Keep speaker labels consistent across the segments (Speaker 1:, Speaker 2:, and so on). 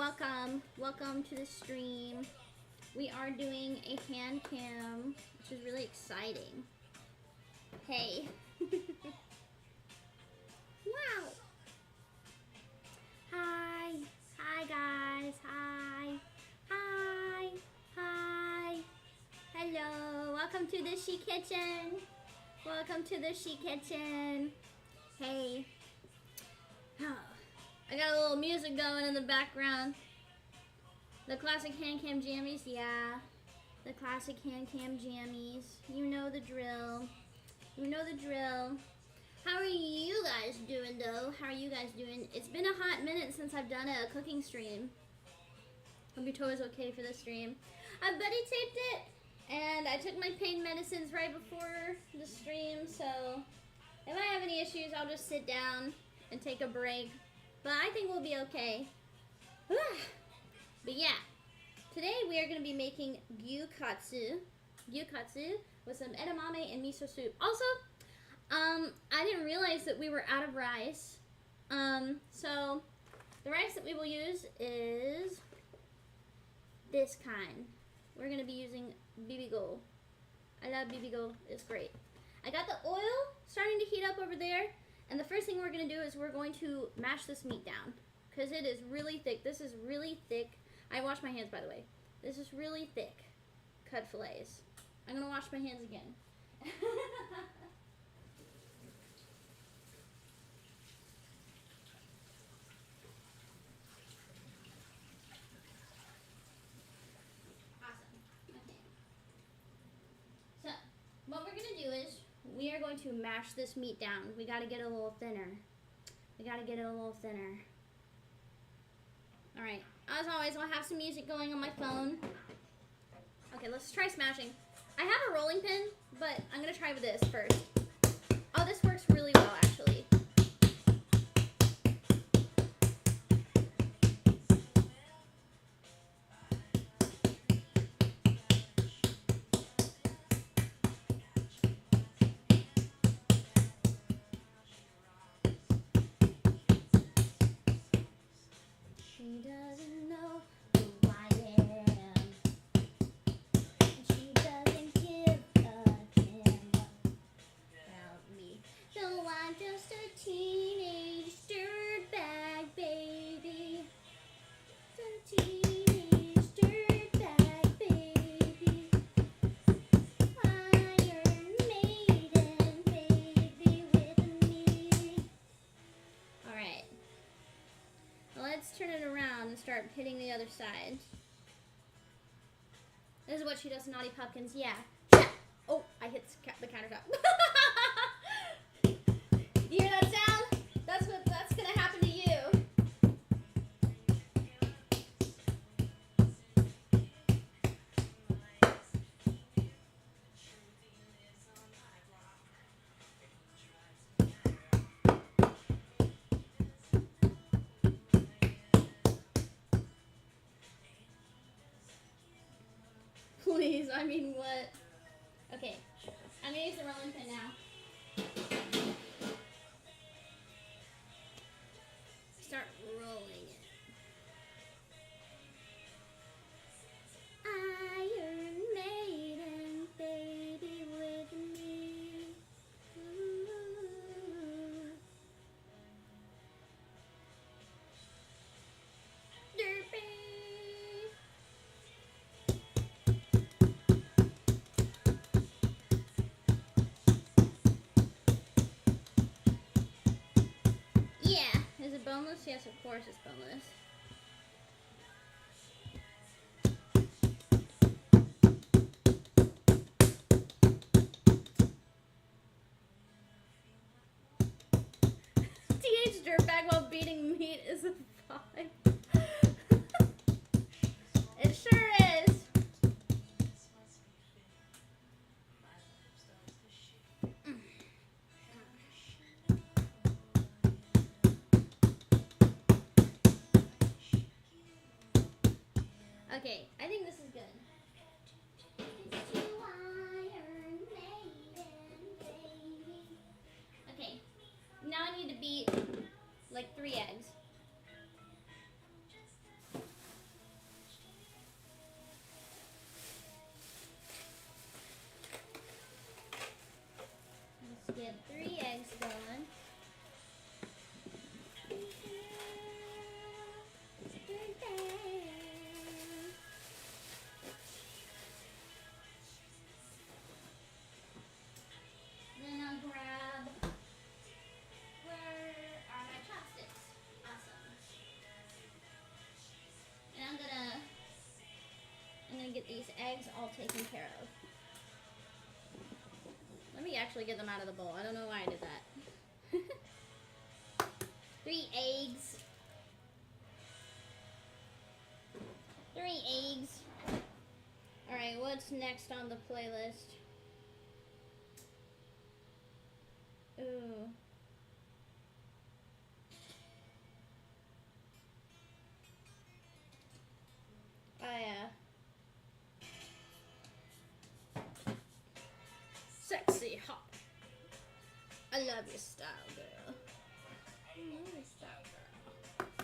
Speaker 1: welcome. Welcome to the stream. We are doing a hand cam, which is really exciting. Hey. Wow. Hi. Hi, guys. Hi. Hi. Hi. Hello. Welcome to the ShiKitchen. Welcome to the ShiKitchen. Hey. I got a little music going in the background. The classic hand cam jammies, yeah. The classic hand cam jammies. You know the drill. You know the drill. How are you guys doing though? How are you guys doing? It's been a hot minute since I've done a cooking stream. Hope your toe is okay for the stream. I buddy taped it and I took my pain medicines right before the stream, so if I have any issues, I'll just sit down and take a break. But I think we'll be okay. But yeah, today we are going to be making gyukatsu with some edamame and miso soup. Also, I didn't realize that we were out of rice. So the rice that we will use is this kind. We're going to be using bibigo. I love bibigo. It's great. I got the oil starting to heat up over there. And the first thing we're going to do is we're going to mash this meat down. Because it is really thick. This is really thick. I washed my hands, by the way. This is really thick cut fillets. I'm going to wash my hands again. Awesome. Okay. So, what we're going to do is we are going to mash this meat down. We got to get it a little thinner. We got to get it a little thinner. All right. As always, I'll have some music going on my phone. Okay, let's try smashing. I have a rolling pin, but I'm going to try with this first. Oh, this works really well, actually. She doesn't know who I am, and she doesn't give a damn about me. No, I'm just a teenage dirtbag baby. A teenage dirtbag baby. Iron Maiden baby with me. All right. Let's turn it around and start hitting the other side. This is what she does to naughty pumpkins. Yeah. Oh, I hit the countertop. You hear that sound? That's gonna happen to you. Please, I mean, what? Okay, I'm gonna use the rolling pin now. Start rolling it. Iron Maiden, baby with me. Ooh. Derpy. Yeah, is it boneless? Yes, of course it's boneless. Teenage dirtbag while beating meat is a vibe. It sure is. Okay, I think this is good. Okay, now I need to beat like 3 eggs. these eggs all taken care of. Let me actually get them out of the bowl. I don't know why I did that. 3 eggs. 3 eggs. Alright, what's next on the playlist? Ooh. Oh yeah. Sexy hot. I love your style, girl. I love your style, girl.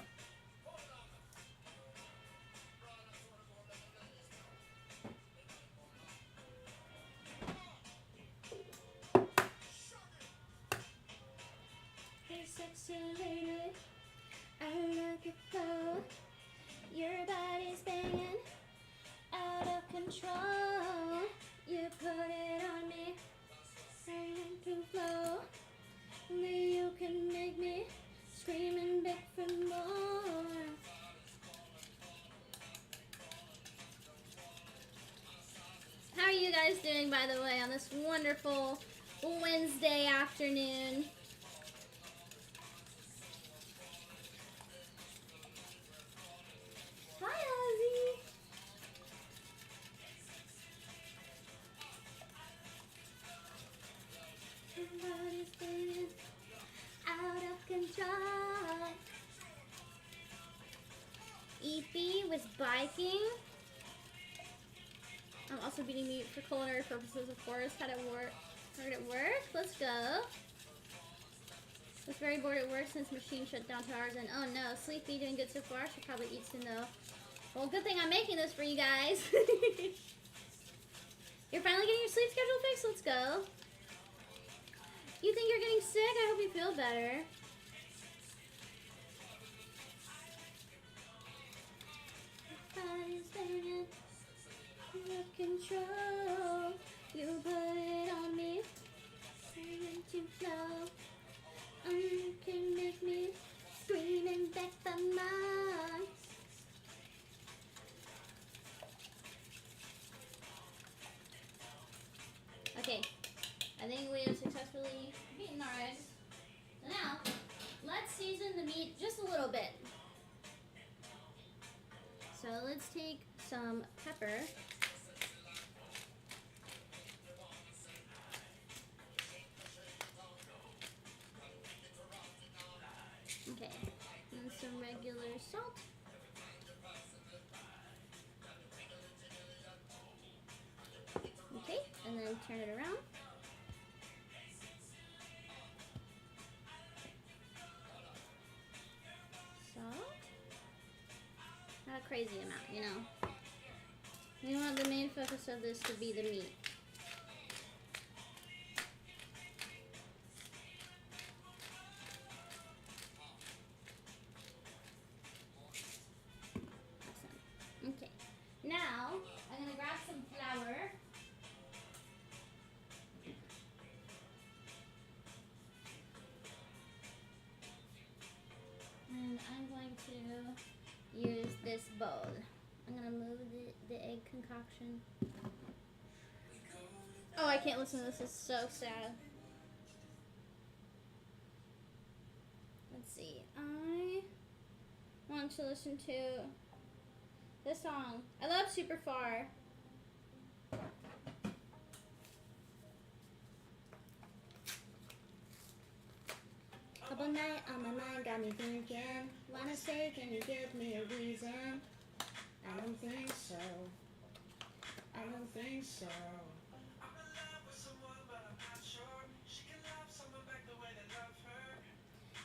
Speaker 1: Hey, sexy lady, I like it flow. Your body's banging out of control. You put it on me, ready to flow. Only you can make me scream and beg for more. How are you guys doing, by the way, on this wonderful Wednesday afternoon? Hi, Ozzy. Everybody's spinning out of control. EP was biking. I'm also being mute for culinary purposes, of course. How'd it work? How'd it work? Let's go. Was very bored at work since machine shut down 2 hours in. Oh no, Sleepy doing good so far. Should probably eat soon though. Well, good thing I'm making this for you guys. You're finally getting your sleep schedule fixed? Let's go. You think you're getting sick? I hope you feel better. Body's banging, out of control. You put it on me, turning to flow. You can make me scream and beg for more. Okay, I think we have successfully beaten our eggs. So now, let's season the meat just a little bit. So let's take some pepper. Okay, and some regular salt. Okay, and then turn it around. Salt. Not a crazy amount, you know. We want the main focus of this to be the meat. Awesome. Okay. Now, I'm going to grab some flour. And I'm going to use this bowl. I'm going to move the egg concoction. Oh, I can't listen to this. It's so sad. Let's see. I want to listen to this song. I love Super Far. Couple night on my mind got me thinking. Wanna say, can you give me a reason? I don't think so. I don't think so. I'm in love with someone, but I'm not sure. She can love someone back the way they love her.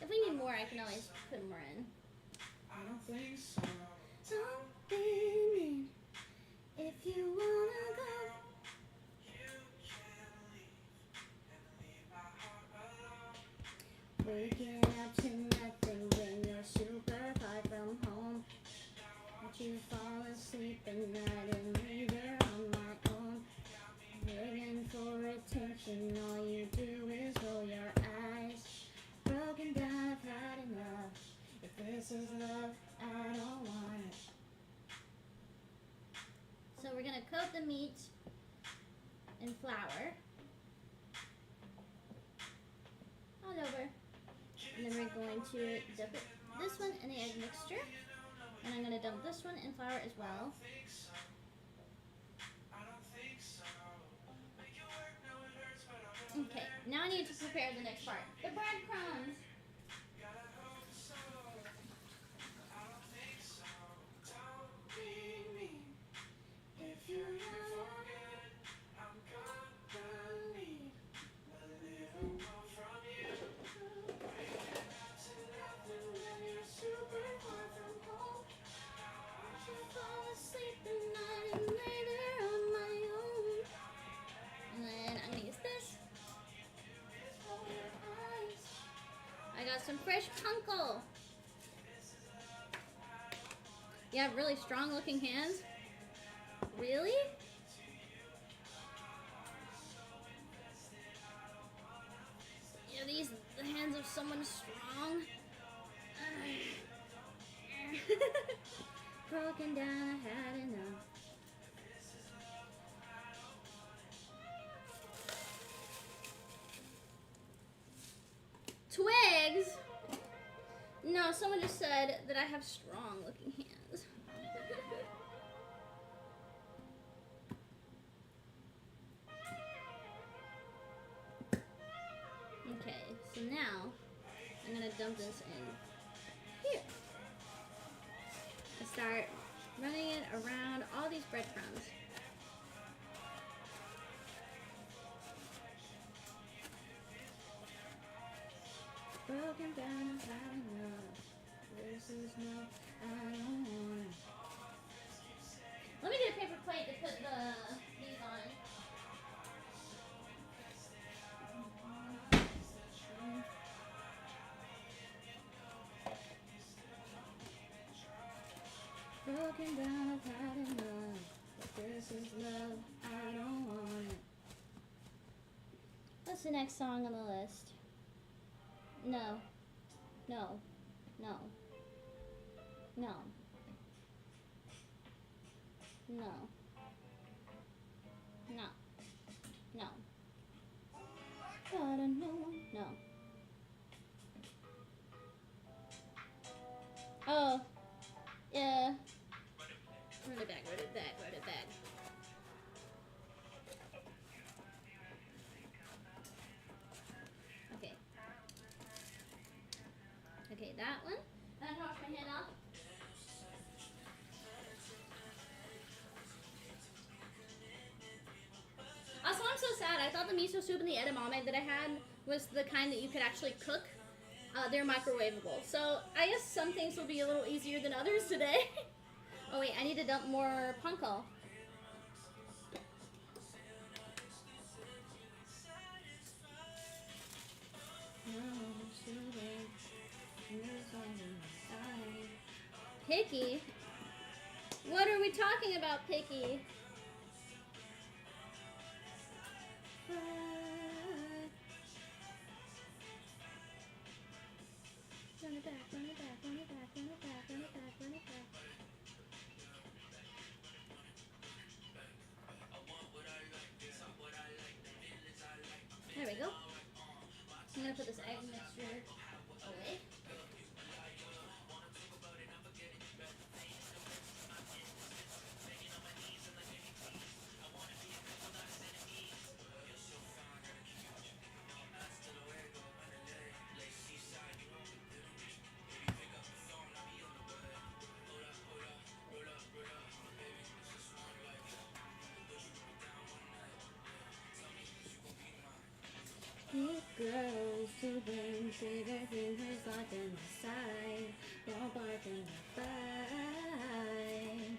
Speaker 1: If we need more, I can always put more in. I don't think so. So, baby, if you wanna go, you can leave and leave my heart alone. Waking up to nothing when you're super far from home. But you fall asleep at night and leave her on my own. Begging for attention, all you do is roll your eyes. Broken down, I've had enough. If this is love, I don't want it. coat the meat in flour all over. And then we're going to dip this one in the egg mixture. And I'm going to dump this one in flour as well. Okay, now I need to prepare the next part. The breadcrumbs. Some fresh punkle. You have really strong looking hands? Really? Yeah, these the hands of someone strong. Broken down, I had enough. Twigs? No, someone just said that I have strong looking hands. Okay, so now I'm gonna dump this in here. I start running it around all these breadcrumbs. Broken down, I had enough. This is no, I don't want it. Let me get a paper plate to put these on. Broken down, I've had enough. But this is love, I don't want it. What's the next song on the list? No. No. No. No. No. No. No. Gotta know. No. Oh. Yeah. Run it back, run it back, run it back. Okay. Okay, that one. And I wash my hand off. Also, I'm so sad. I thought the miso soup and the edamame that I had was the kind that you could actually cook. They're microwavable. So I guess some things will be a little easier than others today. Oh wait, I need to dump more panko. Picky? What are we talking about, Picky? Run it back, run it back, run it back, run it back, run it back, run it back. There we go. I'm gonna put this egg mixture away. It grows to bring bigger fingers like in the side. Don't bark in the bite.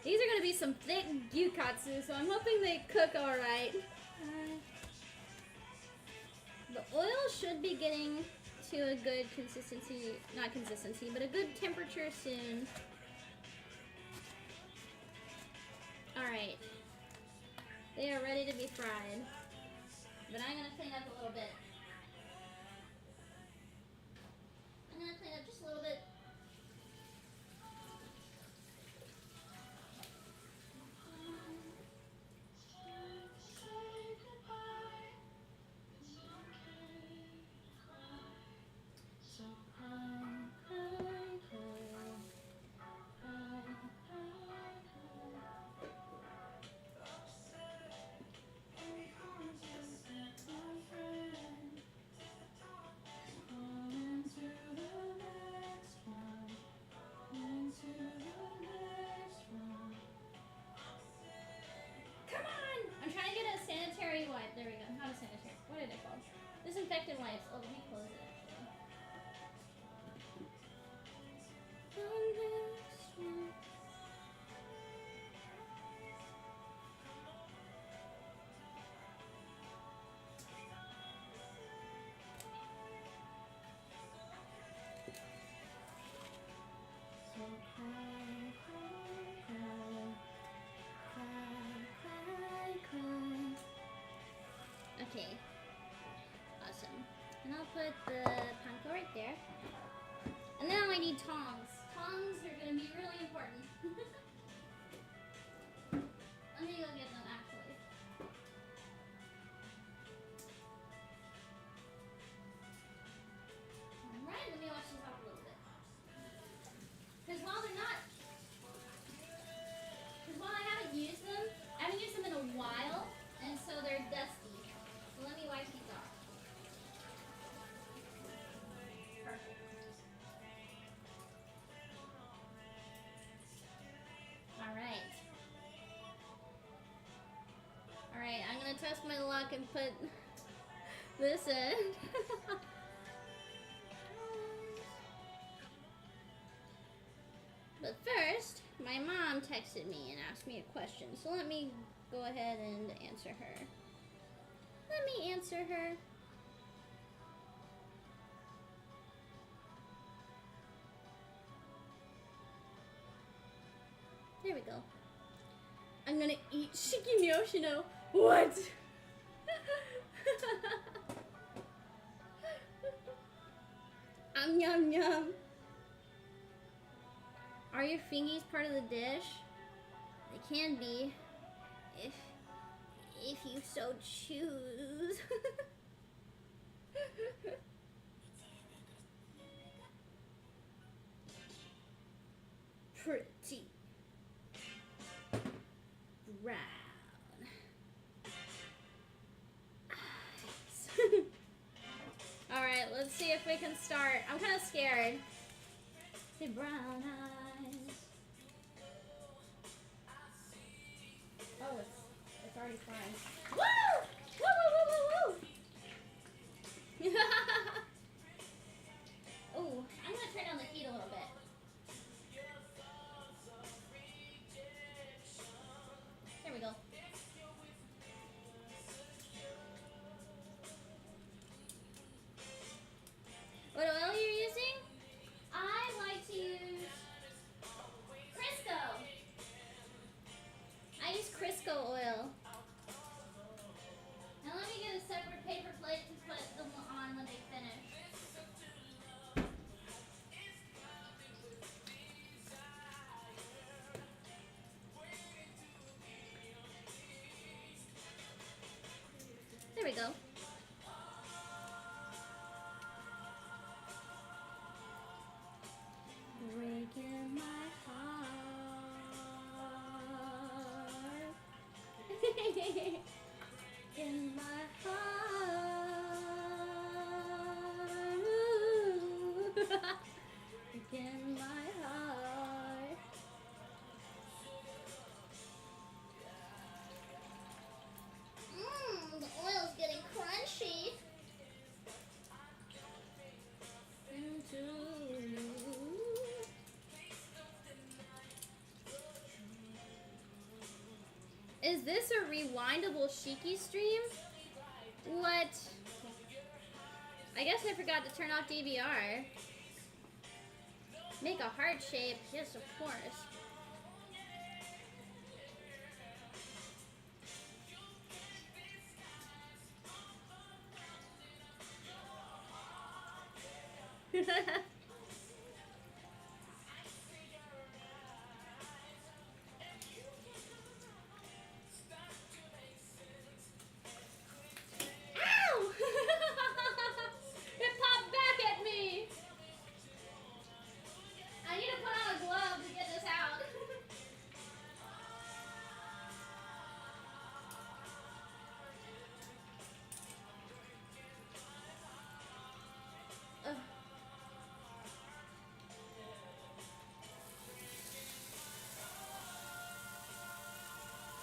Speaker 1: These are going to be some thick gyukatsu, so I'm hoping they cook alright. The oil should be getting to a good consistency, not consistency, but a good temperature soon. Alright. They are ready to be fried. But I'm going to clean up a little bit. I'm going to clean up just a little bit. disinfectant wipes. Oh, let me close it actually. Okay, awesome. And I'll put the panko right there. And now I need tongs. Tongs are going to be really important. Let me go get them actually. Alright, let me wash this off a little bit. Because while I haven't used them, I haven't used them in a while, and so they're dusty. So let me wipe these off. Perfect. Alright. Alright, I'm gonna test my luck and put this in. But first, my mom texted me and asked me a question, so let me go ahead and answer her. Let me answer her. There we go. I'm gonna eat Shiki Miyoshino. What? Yum yum. Are your fingies part of the dish? They can be, if you so choose. Pretty brown eyes. All right, let's see if we can start. I'm kind of scared. The brown eyes. Oh, it's already frying. Woo! Woo, woo, woo, woo, woo! Oh, I'm gonna turn down the heat a little bit. There we go. What oil are you using? I like to use Crisco. I use Crisco oil. Now let me get a separate paper plate to put them on when they finish. There we go. Breaking my heart. In my heart. Ooh. In my heart. The oil's getting crunchy. Is this a rewindable Shiki stream? What? I guess I forgot to turn off DVR. Make a heart shape. Yes, of course.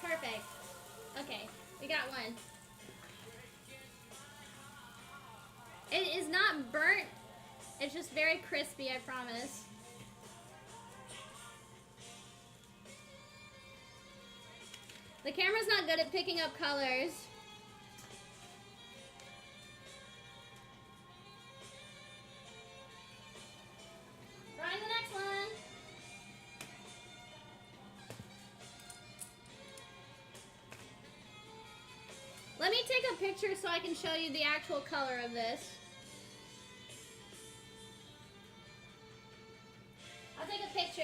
Speaker 1: Perfect. Okay, we got one. It is not burnt. It's just very crispy, I promise. The camera's not good at picking up colors. Trying the next one. Let me take a picture so I can show you the actual color of this. I'll take a picture.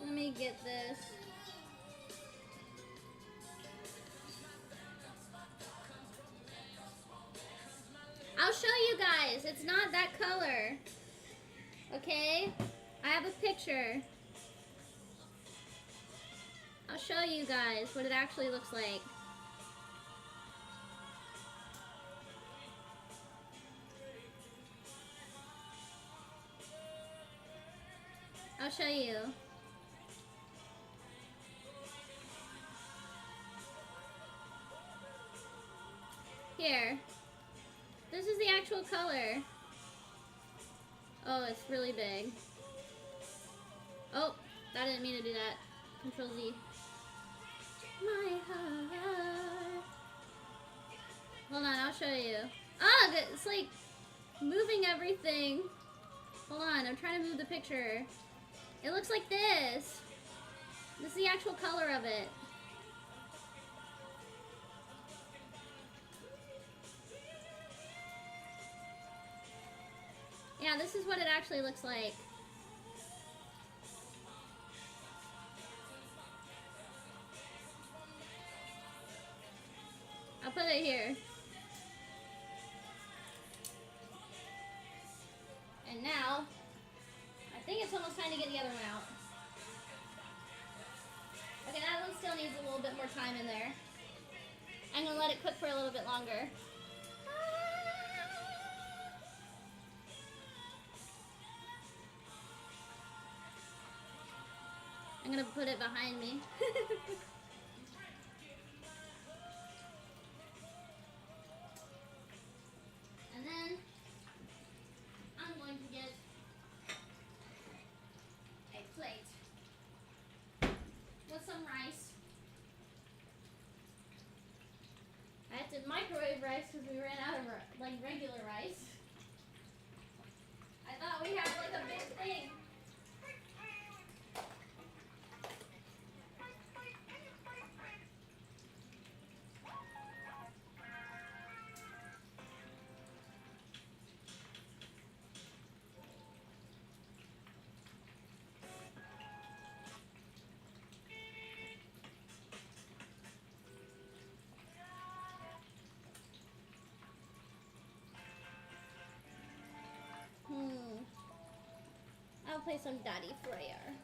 Speaker 1: Let me get this. I'll show you guys. It's not that color. Okay? I have a picture. I'll show you guys what it actually looks like. I'll show you. Here. This is the actual color. Oh, it's really big. Oh, I didn't mean to do that. Control Z. My heart. Hold on, I'll show you. Ah, it's like moving everything. Hold on, I'm trying to move the picture. It looks like this. This is the actual color of it. Yeah, this is what it actually looks like. I'll put it here. And now, I think it's almost time to get the other one out. Okay, that one still needs a little bit more time in there. I'm gonna let it cook for a little bit longer. I'm gonna put it behind me. And then I'm going to get a plate with some rice. I had to microwave rice because we ran out of like regular rice. I thought we had like a big thing. I'll play some Daddy Fryer.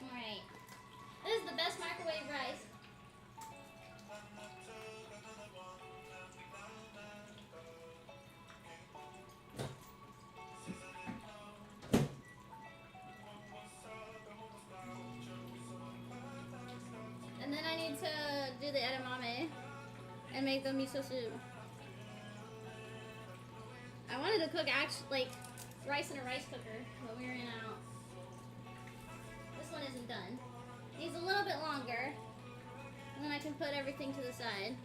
Speaker 1: Alright. This is the best microwave rice. And then I need to do the edamame and make the miso soup. I wanted to cook like rice in a rice cooker, but we ran out. This one isn't done. Needs a little bit longer, and then I can put everything to the side.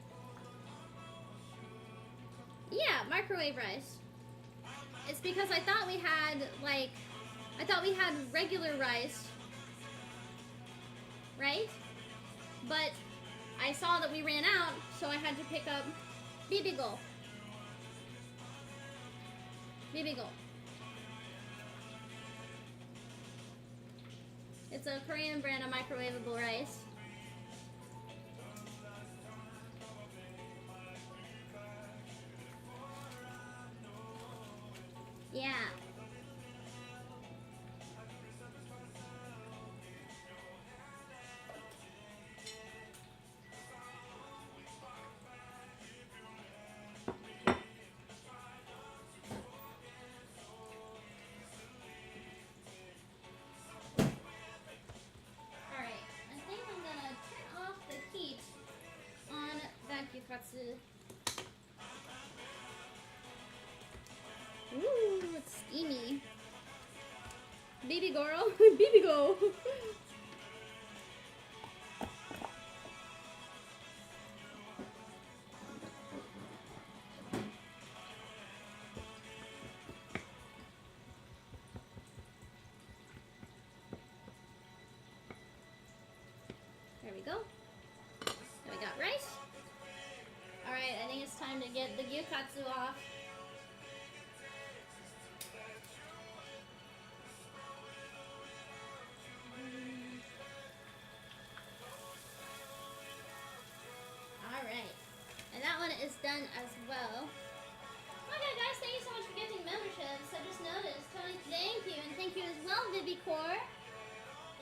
Speaker 1: Yeah, microwave rice. It's because I thought we had regular rice, right? But I saw that we ran out, so I had to pick up bibigo. Bibigo. It's a Korean brand of microwavable rice. Yeah. Gyukatsu. Ooh, it's steamy. Baby girl, baby go. There we go. Then we got rice. Alright, I think it's time to get the gyukatsu off. Alright. And that one is done as well. Okay guys, thank you so much for gifting memberships. I just noticed. Tony, thank you. And thank you as well, Vivicore.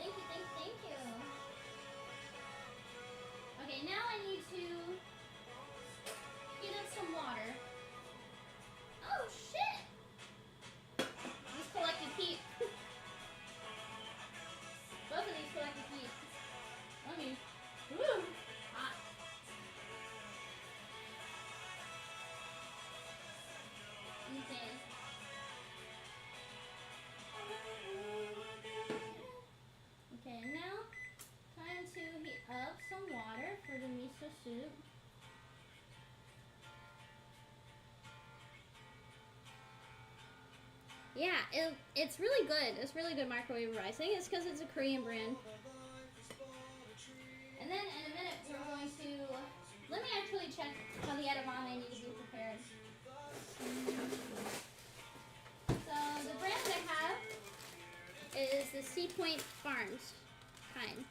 Speaker 1: Thank you, thank you, thank you. Okay, now I need to heat up some water. Oh shit! These collected heat. Both of these collected heat. Let me. Woo! Hot. Okay. Okay, now time to heat up some water for the miso soup. Yeah, it's really good. It's really good microwave rice. I think it's because it's a Korean brand. And then in a minute we're going to, let me actually check how the edamame need to be prepared. So the brand that I have is the Sea Point Farms kind.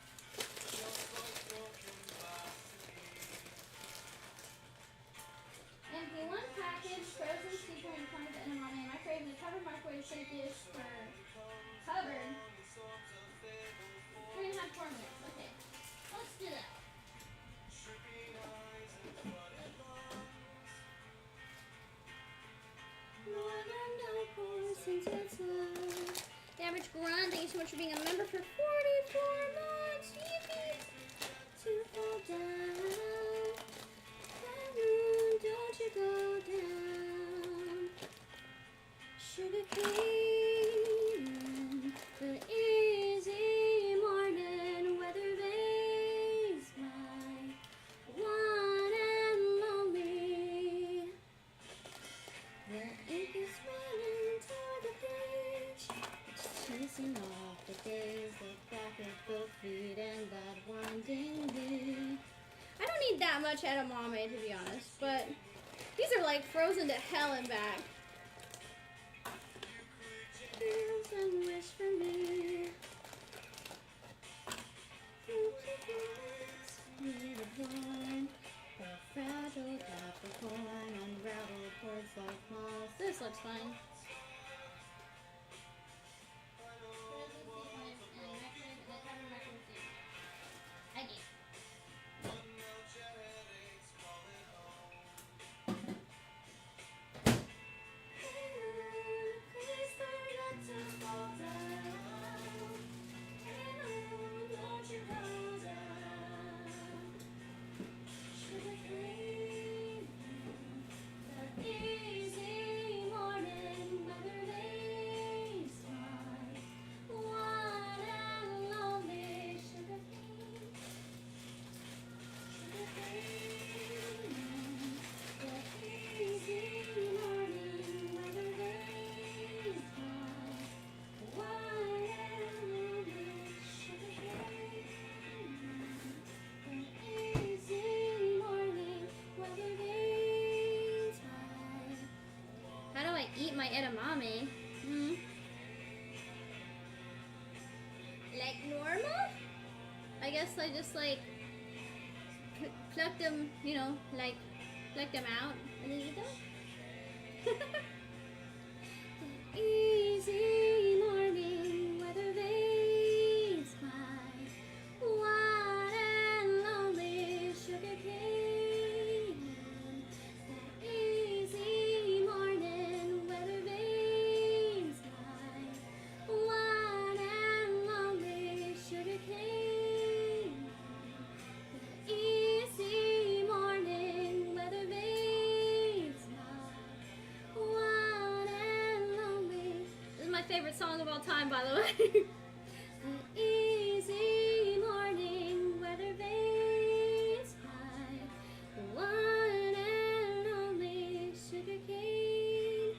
Speaker 1: Empty one package frozen Sea Point Farms edamame microwave in a covered microwave safe dish for covered 3.5 to 4 minutes. Okay, let's do that. The average grunt, thank you so much for being a member for 44 months. Yippee! To fall down. Don't you go down. Sugar cane, the easy morning weather vase, my one and only. The ink is running toward the page. It's chasing off the days that back at both feet and that winding way. I don't need that much edamame to be honest, but these are like frozen to hell and back. Feels and wish for me. Born, a fragile Capricorn, unraveled words like moss. This looks fine. Eat my edamame. Like normal? I guess I just like pluck them, you know, like pluck them out and then eat them. Easy morning weather vase, my one and lonely sugar cane. Easy morning weather vase, my one and lonely sugar cane. Easy morning weather song of all time, by the way. An easy morning, weather vanes high. One and only sugar cane.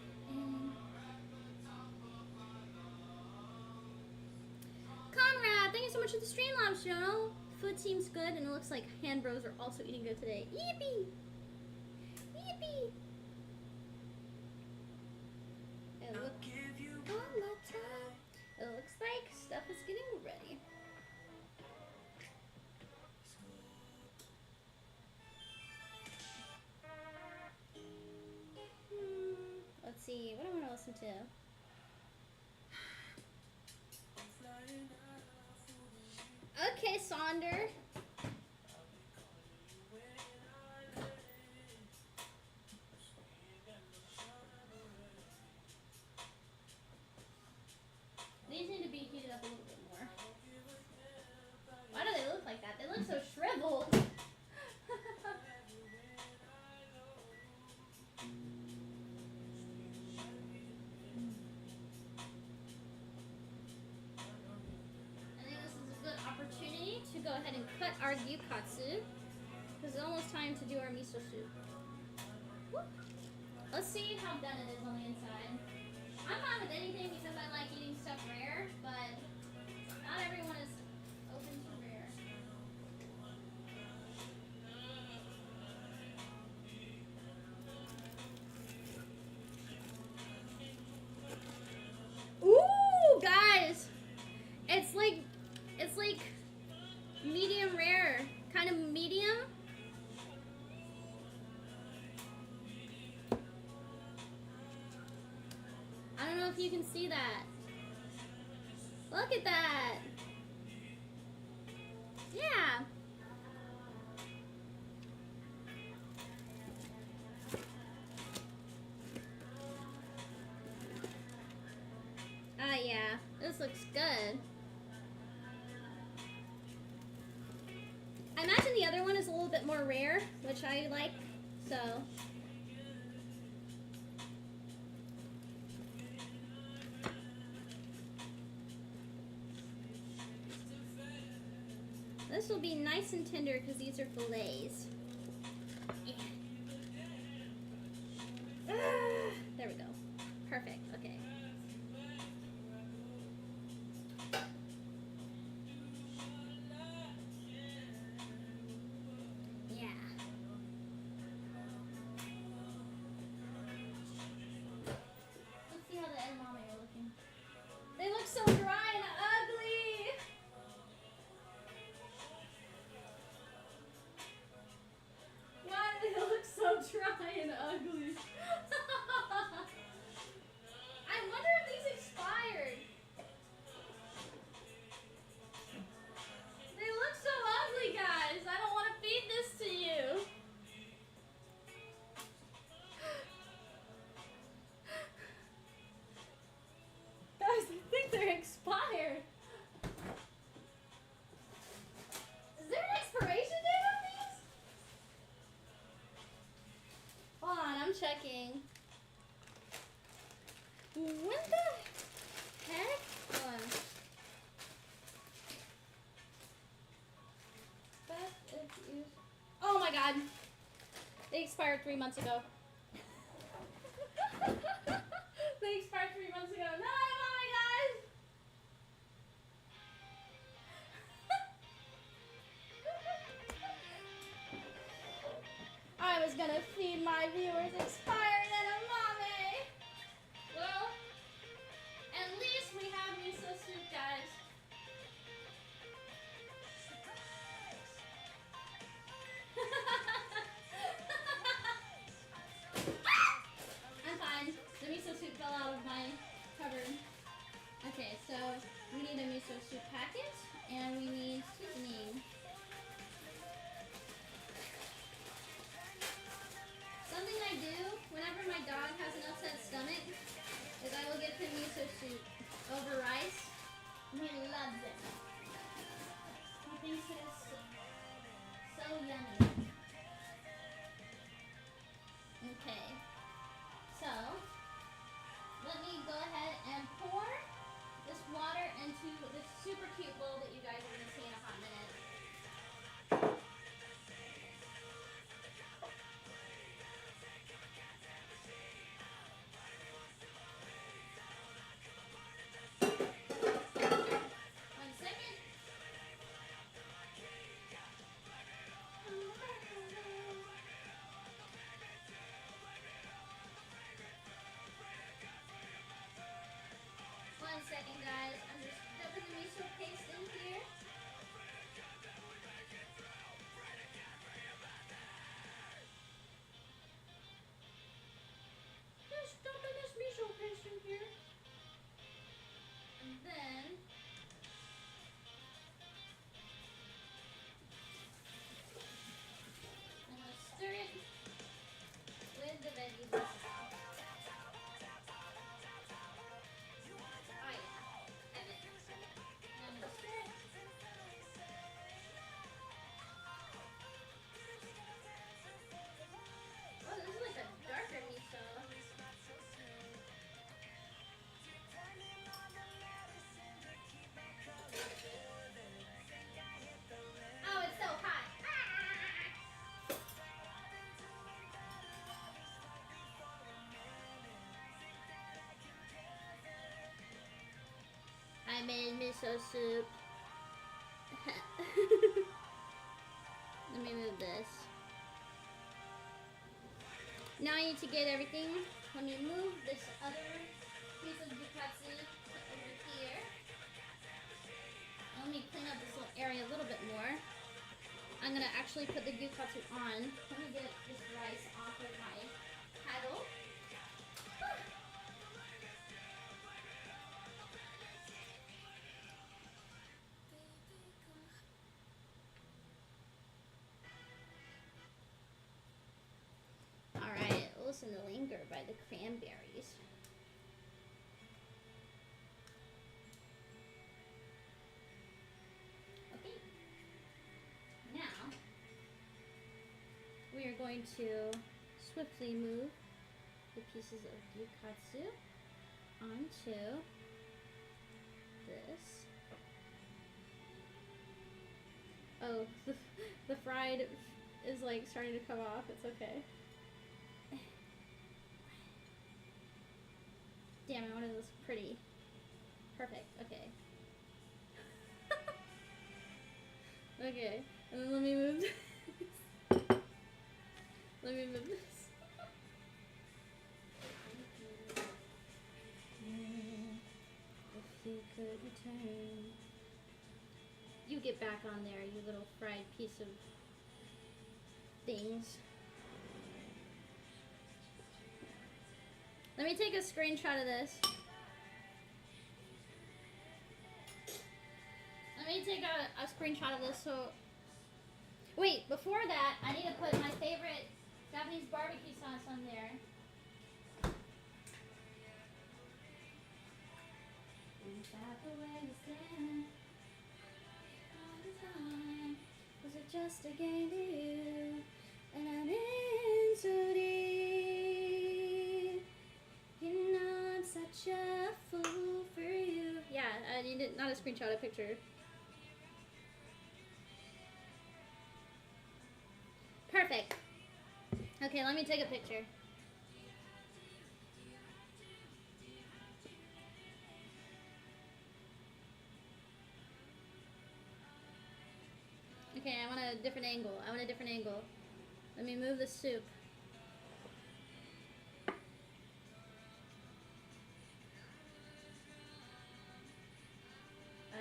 Speaker 1: Conrad, thank you so much for the Streamlabs channel. Food seems good, and it looks like Hand Bros are also eating good today. Yippee! Yippee! It looks like stuff is getting ready. Let's see, what do I want to listen to? Okay, Sonder. These need to be heated up a little bit more. Why do they look like that? They look so shriveled. I think this is a good opportunity to go ahead and cut our gyukatsu, because it's almost time to do our miso soup. Woo. Let's see how done it is on the inside. I'm fine with anything because I like eating stuff rare, but not everyone is open to rare. Ooh, guys! It's like medium rare, kind of medium. I don't know if you can see that. Look at that. Yeah. Yeah. This looks good. I imagine the other one is a little bit more rare, which I like, so. This will be nice and tender because these are fillets. Yeah. There we go. Perfect. Okay. Yeah. Let's see how the edamame are looking. They look so dry and ugly. Why do they look so dry and ugly? I wonder if these expired. They look so ugly, guys. I don't want to feed this to you. Guys, I think they're expired. Is there an expiration date on these? Hold on, I'm checking. When the heck? Hold on. Oh my god. They expired 3 months ago. They expired 3 months ago. No, mommy, guys! I was gonna feed my viewers expired edamame. Well, at least we have miso soup, guys. I'm fine. The miso soup fell out of my cupboard. Okay, so we need a miso soup packet, and we need seasoning. Something I do whenever my dog has an upset stomach is I will give him miso soup over rice, and he loves it. He thinks it is so yummy. Okay, so let me go ahead and pour I made miso soup. Let me move this. Now I need to get everything. Let me move this other piece of Gyukatsu over here. Let me clean up this little area a little bit more. I'm gonna actually put the Gyukatsu on. Let me get this rice off of my paddle. Alright, listen to Linger by the Cranberries. Okay. Now, we are going to swiftly move the pieces of Gyukatsu onto this. Oh, the fried is like starting to come off. It's okay. Damn, I wanted this pretty. Perfect. Okay. Okay. And then let me move this. Let me move this. If you could return. You get back on there, you little fried piece of things. Let me take a screenshot of this. Let me take a screenshot of this. So, wait, before that, I need to put my favorite Japanese barbecue sauce on there. Is that the way you stand all the time? Was it just a game to you? And I'm in so deep. You know I'm such a fool for you. Yeah, I need it, not a screenshot, a picture. Perfect. Okay, let me take a picture. Okay, I want a different angle. I want a different angle. Let me move the soup.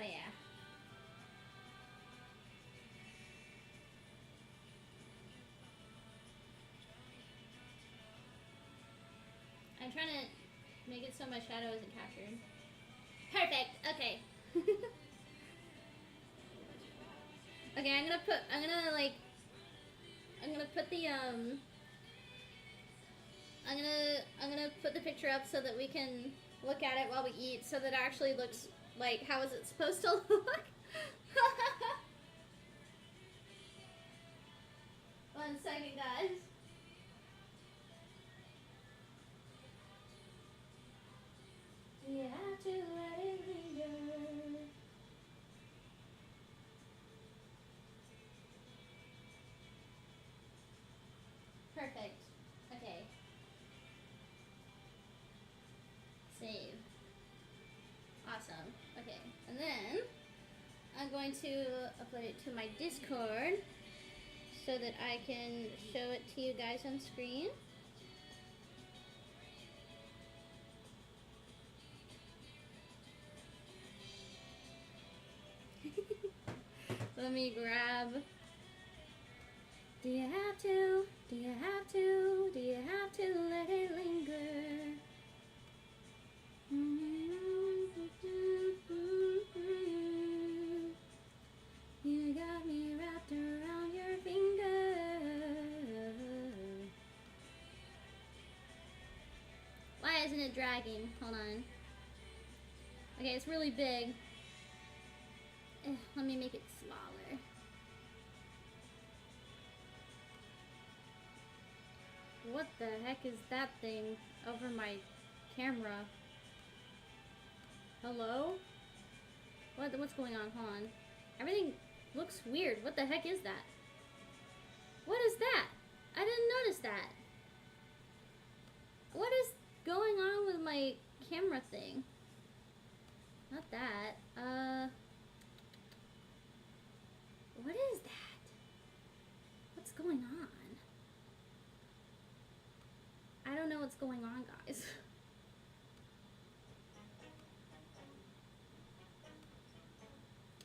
Speaker 1: Oh yeah. I'm trying to make it so my shadow isn't captured. Perfect. Okay. Okay, I'm gonna put the I'm gonna put the picture up so that we can look at it while we eat, so that it actually looks like how is it supposed to look. 1 second, guys. You have to let it linger. Perfect. Okay. Save. Awesome. Okay. And then I'm going to upload it to my Discord so that I can show it to you guys on screen. Let me grab. Do you have to? Do you have to? Do you have to let it linger? You got me wrapped around your finger. Why isn't it dragging? Hold on. Okay, it's really big. Let me make it smaller. What the heck is that thing over my camera? Hello? What's going on? Hold on. Everything looks weird. What the heck is that? What is that? I didn't notice that. What is going on with my camera thing? Not that. What is that? What's going on? I don't know what's going on, guys.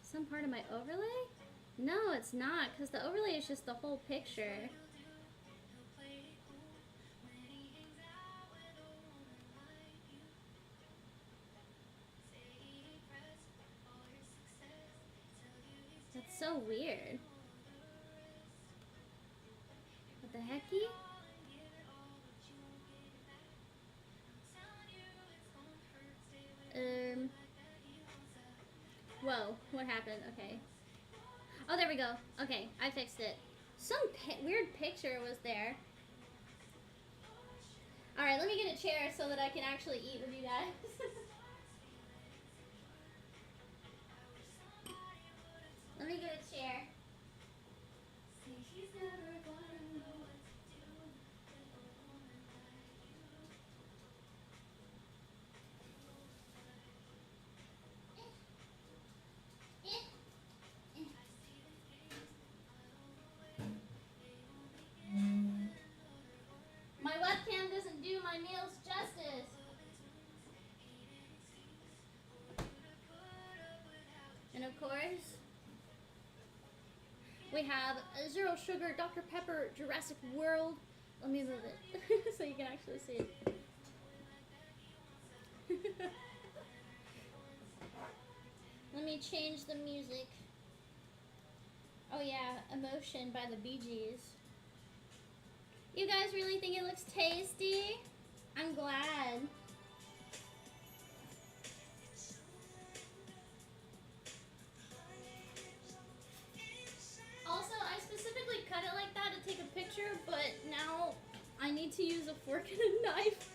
Speaker 1: Some part of my overlay? No, it's not, because the overlay is just the whole picture. That's so weird. What the hecky? Whoa, what happened? Okay. Oh, there we go. Okay, I fixed it. Some weird picture was there. Alright, let me get a chair so that I can actually eat with you guys. Let me get a chair. My webcam doesn't do my meals justice. And of course, we have a Zero Sugar Dr. Pepper Jurassic World. Let me move it so you can actually see it. Let me change the music. Oh yeah, Emotion by the Bee Gees. You guys really think it looks tasty? I'm glad. Also, I specifically cut it like that to take a picture, but now I need to use a fork and a knife.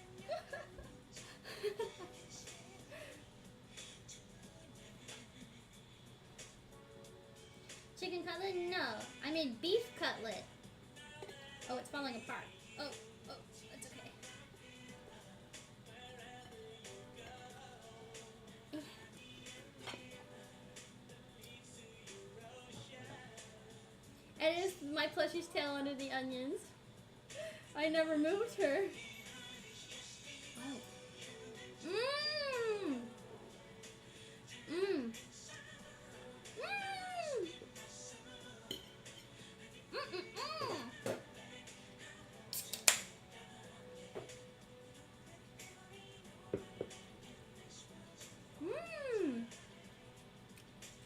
Speaker 1: Chicken cutlet? No. I made beef cutlet. Oh, it's falling apart. Oh, that's okay. It is my plushie's tail under the onions. I never moved her. Oh. Mmm. Mmm.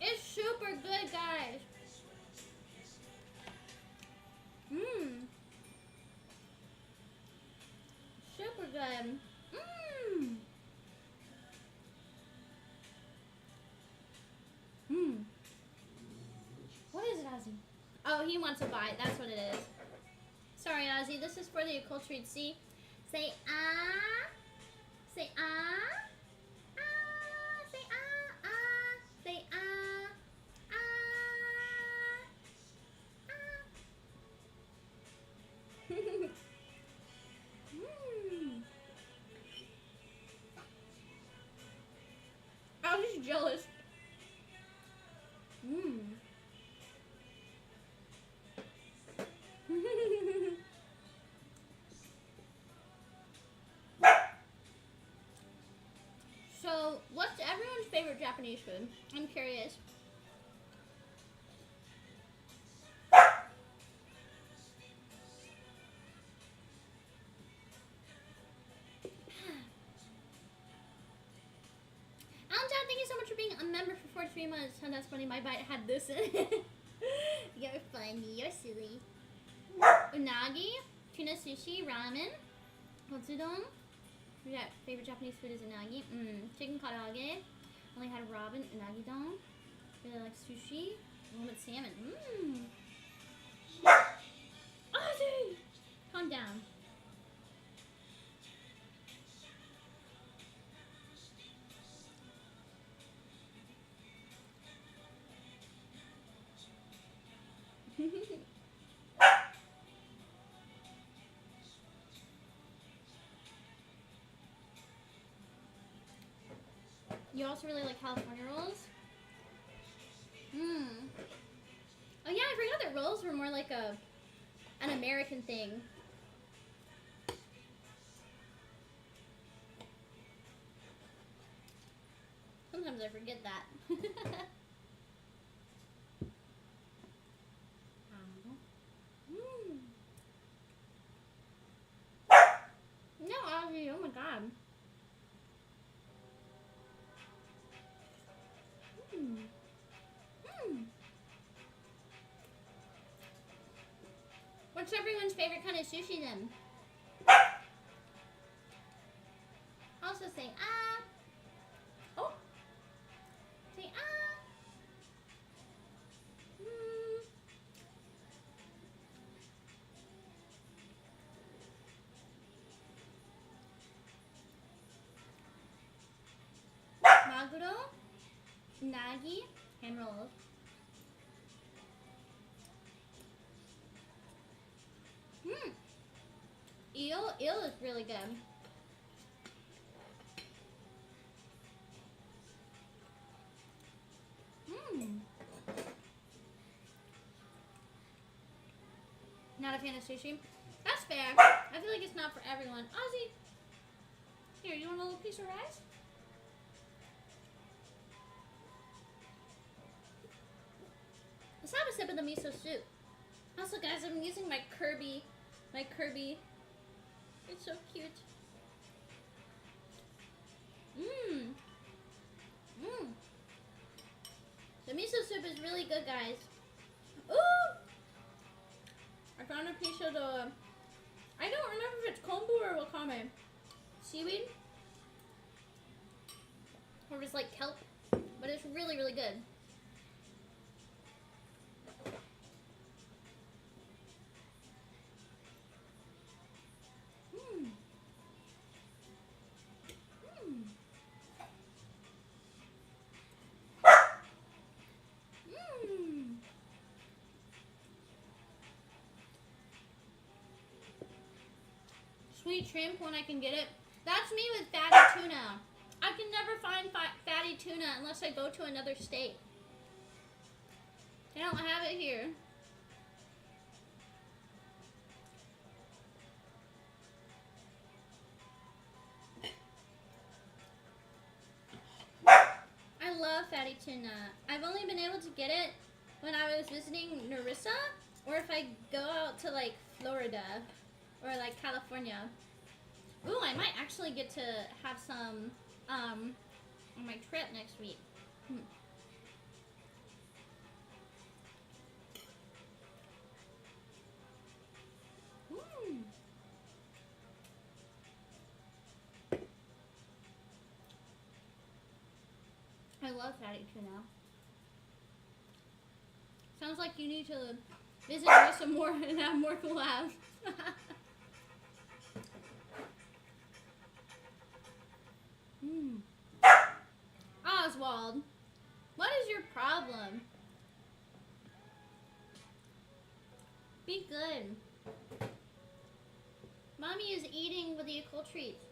Speaker 1: It's super good, guys. Super good. What is it, Ozzy? Oh, he wants a bite. That's what it is. Sorry, Ozzy. This is for the acculturated. See? Say ah. Say ah. Ah. Say ah. Ah. Say ah. Ah. Ah. I was just jealous. So, what's everyone's favorite Japanese food? I'm curious. Alan John, thank you so much for being a member for 43 months. Oh, that's funny. My bite had this in it. You're funny. You're silly. Unagi, tuna sushi, ramen, katsudon. Yeah, favorite Japanese food is unagi. Chicken karaoke. Only had ramen, unagi don. Really like sushi. One with salmon. Ozzy! Calm down. You also really like California rolls? Oh yeah, I forgot that rolls were more like an American thing. Sometimes I forget that. No, Ozzy, oh my god. What's everyone's favorite kind of sushi then? Also say ah. Oh. Say ah. Maguro, nagi, hand rolls. Eel is really good. Not a fan of sushi. That's fair. I feel like it's not for everyone. Ozzy, here, you want a little piece of rice? Let's have a sip of the miso soup. Also, guys, I'm using my Kirby. It's so cute. The miso soup is really good, guys. Ooh! I found a piece of the... I don't remember if it's kombu or wakame. Seaweed? Or if it's like kelp. But it's really, really good. Sweet shrimp when I can get it. That's me with fatty tuna. I can never find fatty tuna unless I go to another state. They don't have it here. I love fatty tuna. I've only been able to get it when I was visiting Narissa, or if I go out to like Florida or like California. Ooh, I might actually get to have some on my trip next week. I love fatty tuna. Sounds like you need to visit Narissa more and have more collabs. Oswald, what is your problem? Be good. Mommy is eating with the occult treats.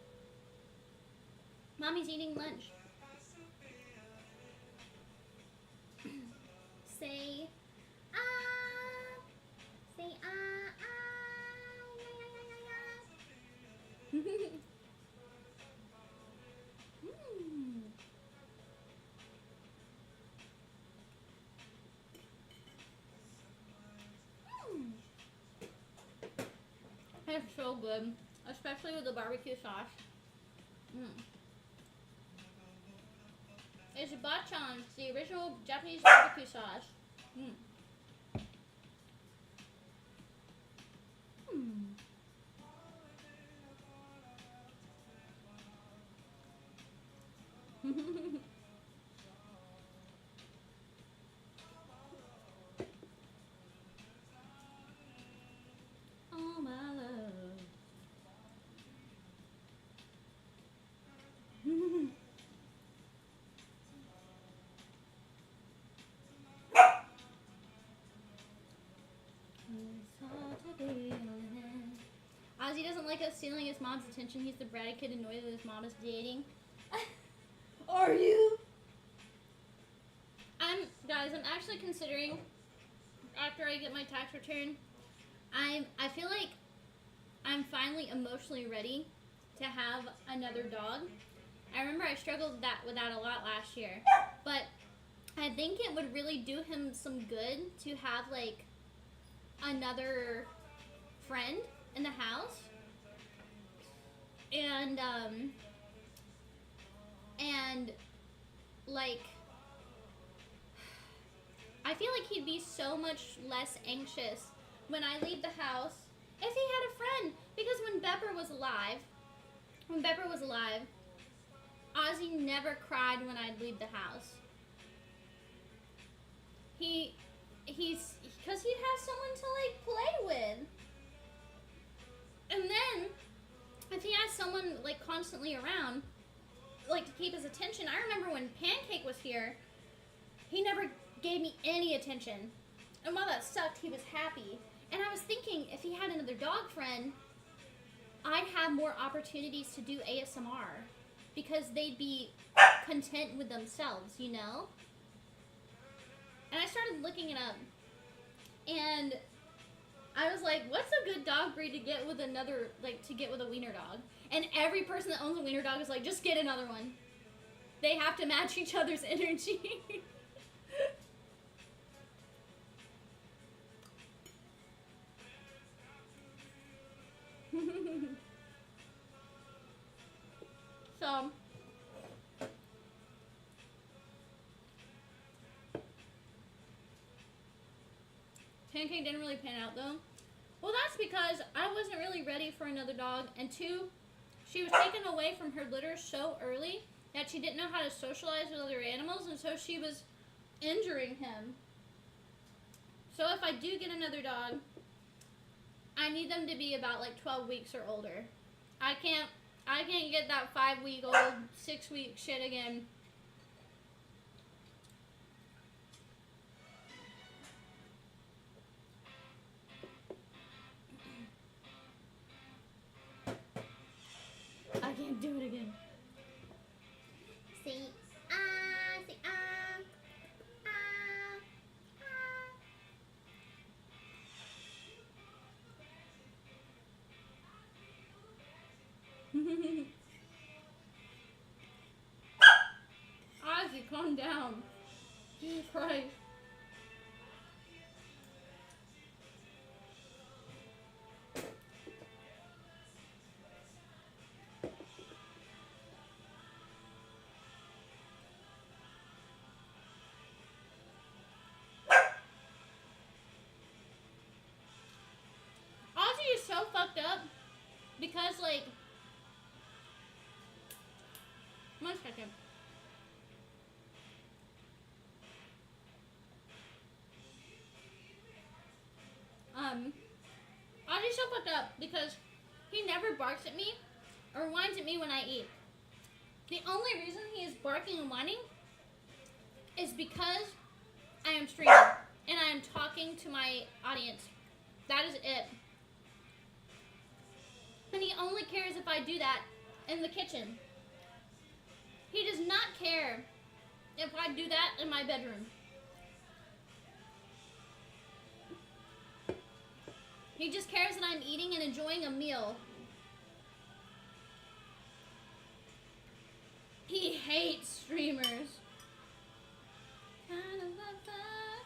Speaker 1: Mommy's eating lunch. Say ah. Say ah ah. Yeah, yeah, yeah, yeah. It's so good, especially with the barbecue sauce. It's bachan, it's the original Japanese barbecue sauce. Oh my love. Ozzy doesn't like us stealing his mom's attention. He's the bratty kid annoyed that his mom is dating. Are you? actually considering, after I get my tax return, I feel like I'm finally emotionally ready to have another dog. I remember I struggled with that a lot last year, but I think it would really do him some good to have like another friend in the house, and like I feel like he'd be so much less anxious when I leave the house if he had a friend. Because when Pepper was alive, Ozzy never cried when I'd leave the house. He's because he'd have someone to like play with. And then if he has someone like constantly around, like to keep his attention. I remember when Pancake was here, he never gave me any attention. And while that sucked, he was happy. And I was thinking, if he had another dog friend, I'd have more opportunities to do ASMR. Because they'd be content with themselves, you know? And I started looking it up. And I was like, what's a good dog breed to get with another, like, to get with a wiener dog? And every person that owns a wiener dog is like, just get another one. They have to match each other's energy. So, Pancake didn't really pan out though. Well, that's because I wasn't really ready for another dog, and two, she was taken away from her litter so early that she didn't know how to socialize with other animals, and so she was injuring him. So if I do get another dog, I need them to be about like 12 weeks or older. I can't get that 5-week-old, 6-week shit again. I can't do it again. See, see, Ozzy, calm down. Jesus Christ. Ozzy is so fucked up because, like, 1 second. Ozzy's so fucked up because he never barks at me or whines at me when I eat. The only reason he is barking and whining is because I am streaming and I am talking to my audience. That is it. And he only cares if I do that in the kitchen. He does not care if I do that in my bedroom. He just cares that I'm eating and enjoying a meal. He hates streamers. Kind of love that.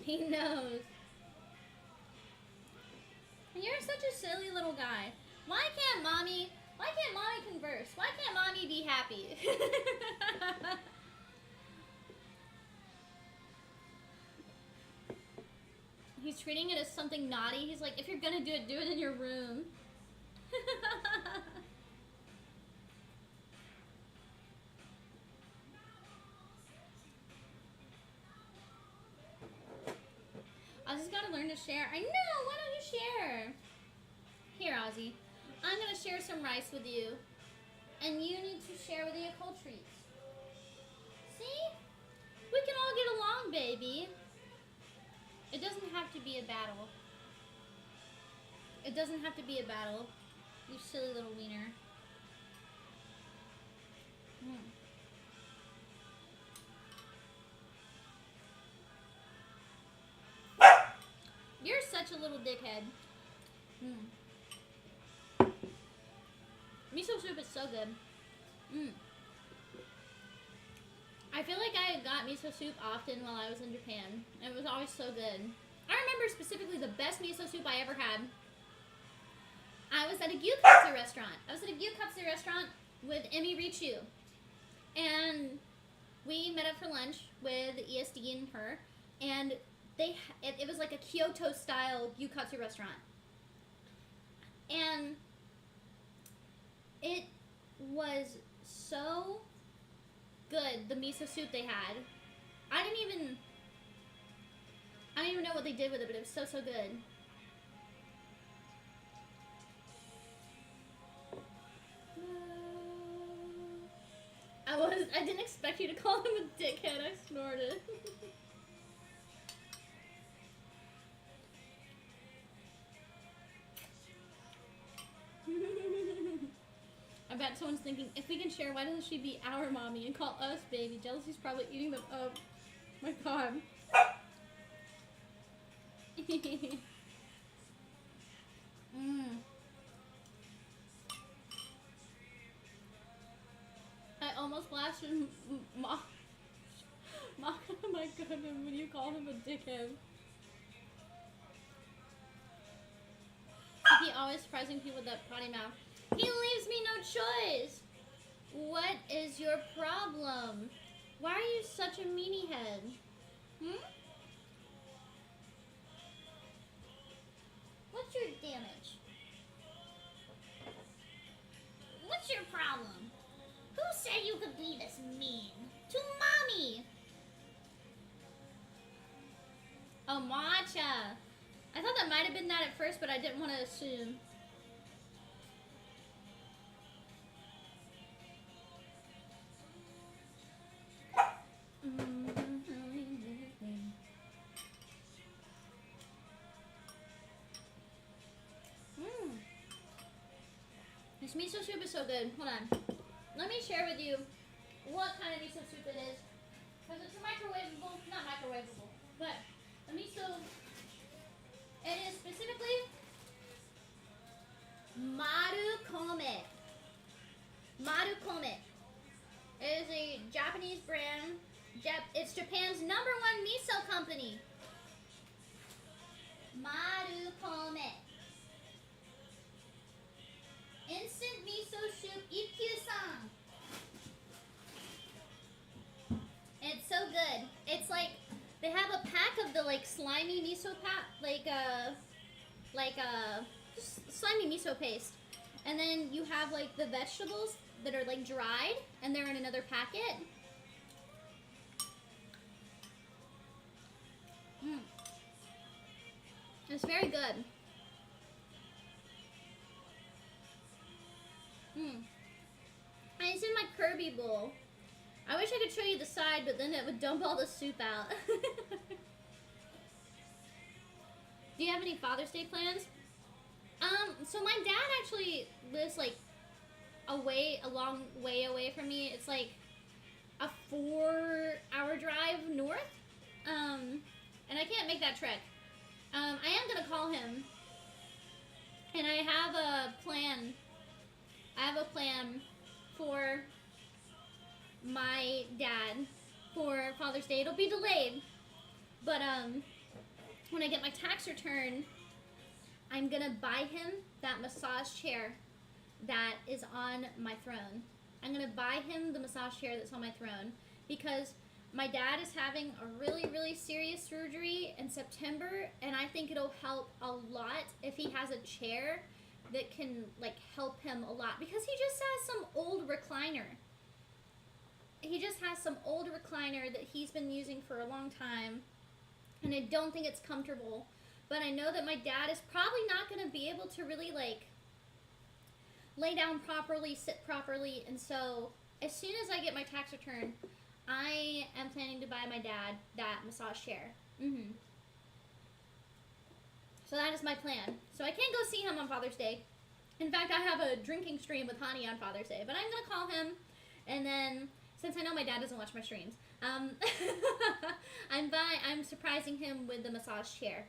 Speaker 1: He knows. You're such a silly little guy. Why can't mommy converse? Why can't mommy be happy? He's treating it as something naughty. He's like, if you're gonna do it in your room. Ozzy's gotta learn to share. I know, why don't you share? Here, Ozzy. I'm gonna share some rice with you. And you need to share with the occult treats. See? We can all get along, baby. It doesn't have to be a battle. It doesn't have to be a battle. You silly little wiener. You're such a little dickhead. Miso soup is so good. I feel like I got miso soup often while I was in Japan. And it was always so good. I remember specifically the best miso soup I ever had. I was at a Gyukatsu restaurant. With Emi Richu. And we met up for lunch with ESD and her. And it was like a Kyoto style Gyukatsu restaurant. And it was so good, the miso soup they had. I don't even know what they did with it, but it was so good. I didn't expect you to call him a dickhead. I snorted. I bet someone's thinking, if we can share, why doesn't she be our mommy and call us baby? Jealousy's probably eating them up. My God. I almost blasted my goodness when you call him a dickhead. He always surprising people with that potty mouth. He leaves me no choice. What is your problem? Why are you such a meanie head? What's your damage? What's your problem? Who said you could be this mean? To mommy! Oh, matcha. I thought that might have been that at first, but I didn't want to assume. This miso soup is so good. Hold on. Let me share with you what kind of miso soup it is. Because it's a microwavable, not microwavable, but a miso, it is specifically Marukome. Marukome. It is a Japanese brand. It's Japan's #1 miso company. Marukome. Instant miso soup Ikkyu-san. It's so good. It's like they have a pack of the like slimy miso just slimy miso paste, and then you have like the vegetables that are like dried, and they're in another packet. It's very good. And it's in my Kirby bowl. I wish I could show you the side, but then it would dump all the soup out. Do you have any Father's Day plans? So my dad actually lives like a long way away from me. It's like a 4-hour drive north. And I can't make that trek. I am gonna call him. And I have a plan. For my dad for Father's Day. It'll be delayed, but when I get my tax return, I'm gonna buy him that massage chair that is on my throne. I'm gonna buy him the massage chair that's on my throne because my dad is having a really serious surgery in September, and I think it'll help a lot if he has a chair that can like help him a lot, because he just has some old recliner. That he's been using for a long time, and I don't think it's comfortable. But I know that my dad is probably not going to be able to really like lay down properly, sit properly, and so as soon as I get my tax return, I am planning to buy my dad that massage chair. So that is my plan. So I can't go see him on Father's Day. In fact, I have a drinking stream with Hani on Father's Day. But I'm going to call him. And then, since I know my dad doesn't watch my streams, I'm surprising him with the massage chair.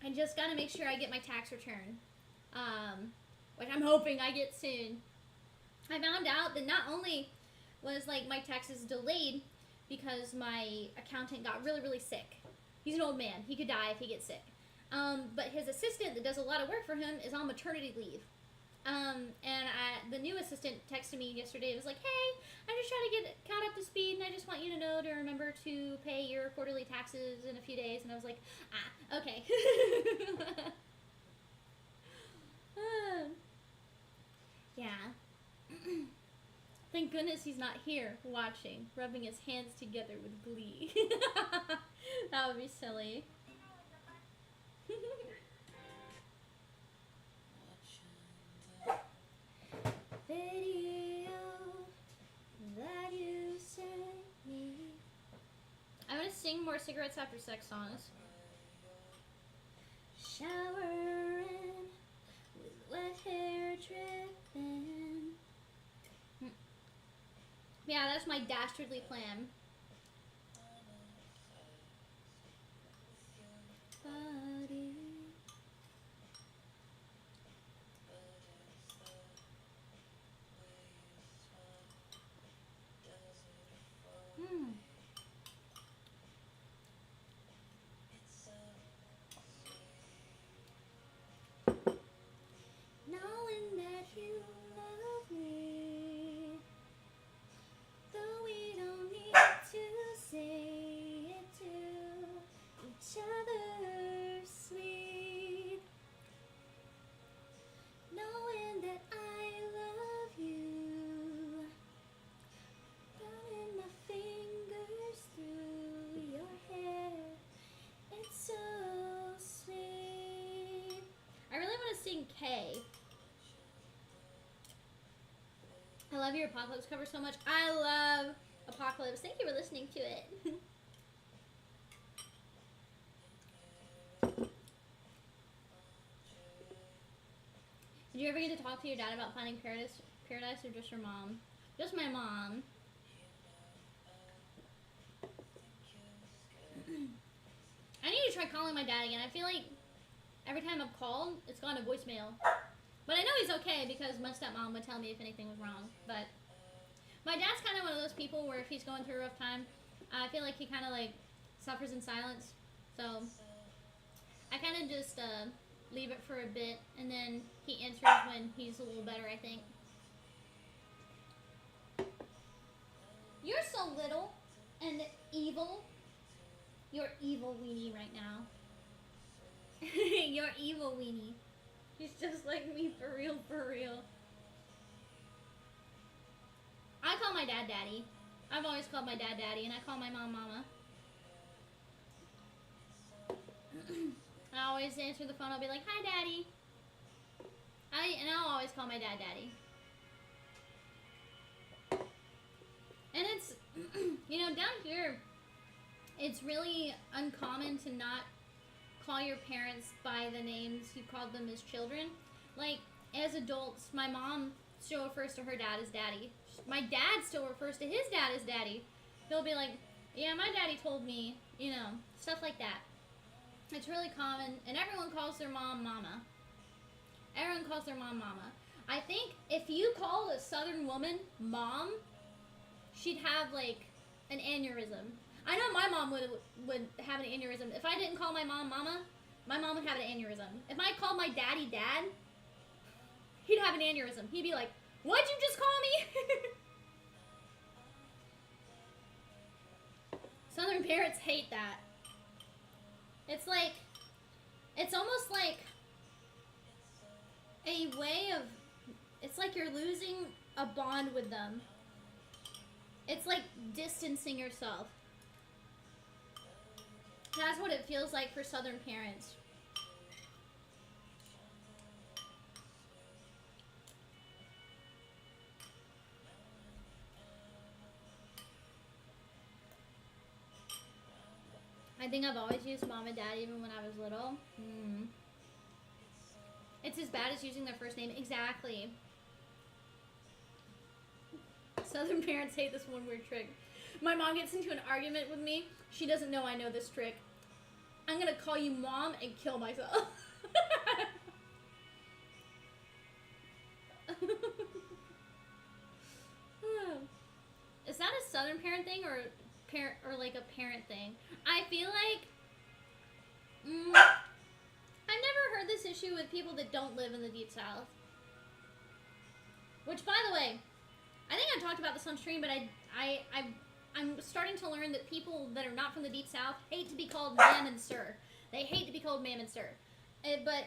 Speaker 1: I just got to make sure I get my tax return. Which I'm hoping I get soon. I found out that not only was like my taxes delayed because my accountant got really, really sick. He's an old man. He could die if he gets sick. But his assistant that does a lot of work for him is on maternity leave. The new assistant texted me yesterday. It was like, hey, I'm just trying to get caught up to speed, and I just want you to know to remember to pay your quarterly taxes in a few days. And I was like, okay. Yeah. Thank goodness he's not here watching, rubbing his hands together with glee. That would be silly. Video that you sent me. I'm gonna sing more cigarettes after sex songs. Showering with wet hair dripping. Yeah, that's my dastardly plan. Body. Knowing that you love me, though we don't need to say it to each other, sweet. Knowing that I love you, running my fingers through your hair, it's so sweet. I really want to sing K. I love your Apocalypse cover so much. I love Apocalypse. Thank you for listening to it. Did you ever get to talk to your dad about finding paradise or just your mom? Just my mom. I need to try calling my dad again. I feel like every time I've called, it's gone to voicemail. But I know he's okay because my stepmom would tell me if anything was wrong. But my dad's kind of one of those people where if he's going through a rough time, I feel like he kind of like suffers in silence. So I kind of just leave it for a bit, and then he answers when he's a little better, I think. You're so little and evil. You're evil weenie right now. You're evil weenie. He's just like me, for real, for real. I call my dad daddy. I've always called my dad daddy, and I call my mom mama. I always answer the phone. I'll be like, hi, daddy. And I'll always call my dad daddy. And it's, you know, down here, it's really uncommon to not call your parents by the names you called them as children. Like, as adults, my mom still refers to her dad as daddy. My dad still refers to his dad as daddy. He'll be like, yeah, my daddy told me, you know, stuff like that. It's really common, and everyone calls their mom mama. Everyone calls their mom mama. I think if you called a southern woman mom, she'd have, like, an aneurysm. I know my mom would have an aneurysm. If I didn't call my mom mama, my mom would have an aneurysm. If I called my daddy dad, he'd have an aneurysm. He'd be like, what'd you just call me? Southern parents hate that. It's like, it's almost like a way of, it's like you're losing a bond with them. It's like distancing yourself. That's what it feels like for Southern parents. I think I've always used mom and dad even when I was little. It's as bad as using their first name. Exactly. Southern parents hate this one weird trick. My mom gets into an argument with me. She doesn't know I know this trick. I'm gonna call you mom and kill myself. Is that a Southern parent thing or like a parent thing? I feel like I've never heard this issue with people that don't live in the Deep South. Which, by the way, I think I talked about this on stream, but I'm starting to learn that people that are not from the Deep South hate to be called ma'am and sir. They hate to be called ma'am and sir. But,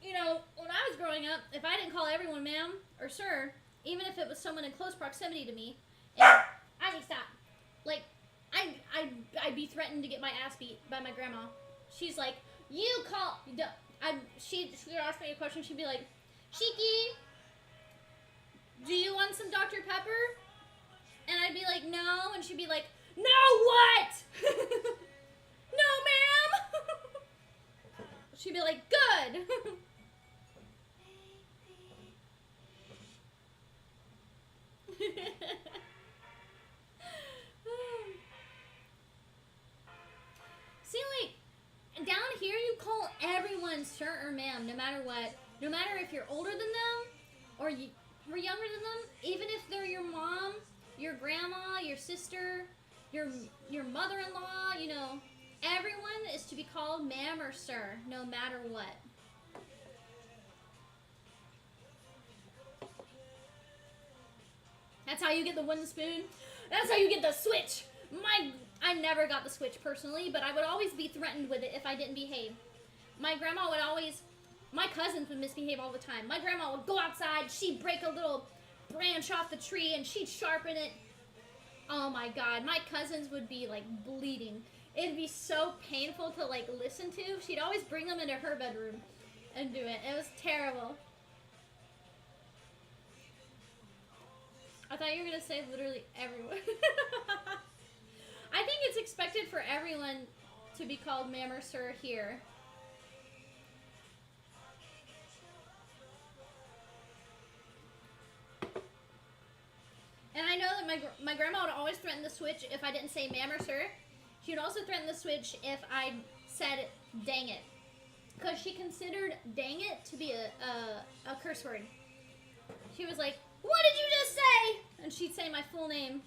Speaker 1: you know, when I was growing up, if I didn't call everyone ma'am or sir, even if it was someone in close proximity to me, and I would stop. Like, I'd be threatened to get my ass beat by my grandma. She's like, she'd ask me a question, she'd be like, Shiki, do you want some Dr. Pepper? And I'd be like, no. And she'd be like, no what? No, ma'am. She'd be like, good. See, like, down here you call everyone sir or ma'am, no matter what. No matter if you're older than them or you're younger than them, even if they're your mom, your grandma, your sister, your mother-in-law, you know, everyone is to be called ma'am or sir, no matter what. That's how you get the wooden spoon. That's how you get the switch. I never got the switch personally, but I would always be threatened with it if I didn't behave. My grandma would always, my cousins would misbehave all the time. My grandma would go outside, she'd break a little branch off the tree and she'd sharpen it. Oh my God, my cousins would be like bleeding. It'd be so painful to like listen to. She'd always bring them into her bedroom and do it. It was terrible. I thought you were gonna say literally everyone. I think it's expected for everyone to be called ma'am or sir here. And I know that my grandma would always threaten the switch if I didn't say ma'am or sir. She would also threaten the switch if I said dang it. Because she considered dang it to be a curse word. She was like, what did you just say? And she'd say my full name.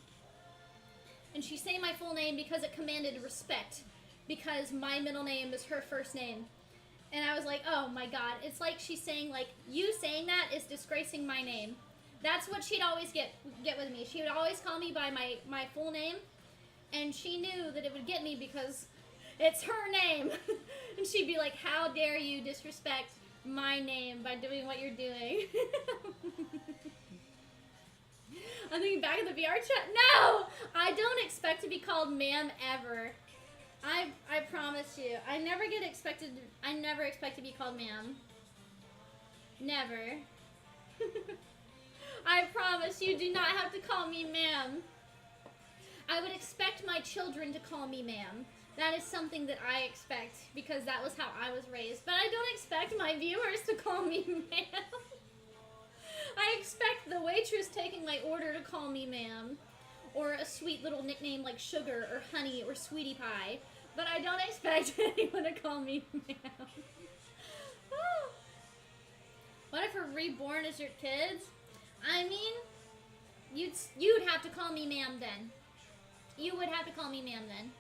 Speaker 1: And she'd say my full name because it commanded respect. Because my middle name is her first name. And I was like, oh my God. It's like she's saying, like, you saying that is disgracing my name. That's what she'd always get with me. She would always call me by my full name. And she knew that it would get me because it's her name. And she'd be like, how dare you disrespect my name by doing what you're doing. I'm thinking back in the VR chat. No! I don't expect to be called ma'am ever. I promise you. I never expect to be called ma'am. Never. I promise you do not have to call me ma'am. I would expect my children to call me ma'am. That is something that I expect because that was how I was raised. But I don't expect my viewers to call me ma'am. I expect the waitress taking my order to call me ma'am. Or a sweet little nickname like Sugar or Honey or Sweetie Pie. But I don't expect anyone to call me ma'am. What if we're reborn as your kids? I mean, you'd have to call me ma'am then. You would have to call me ma'am then.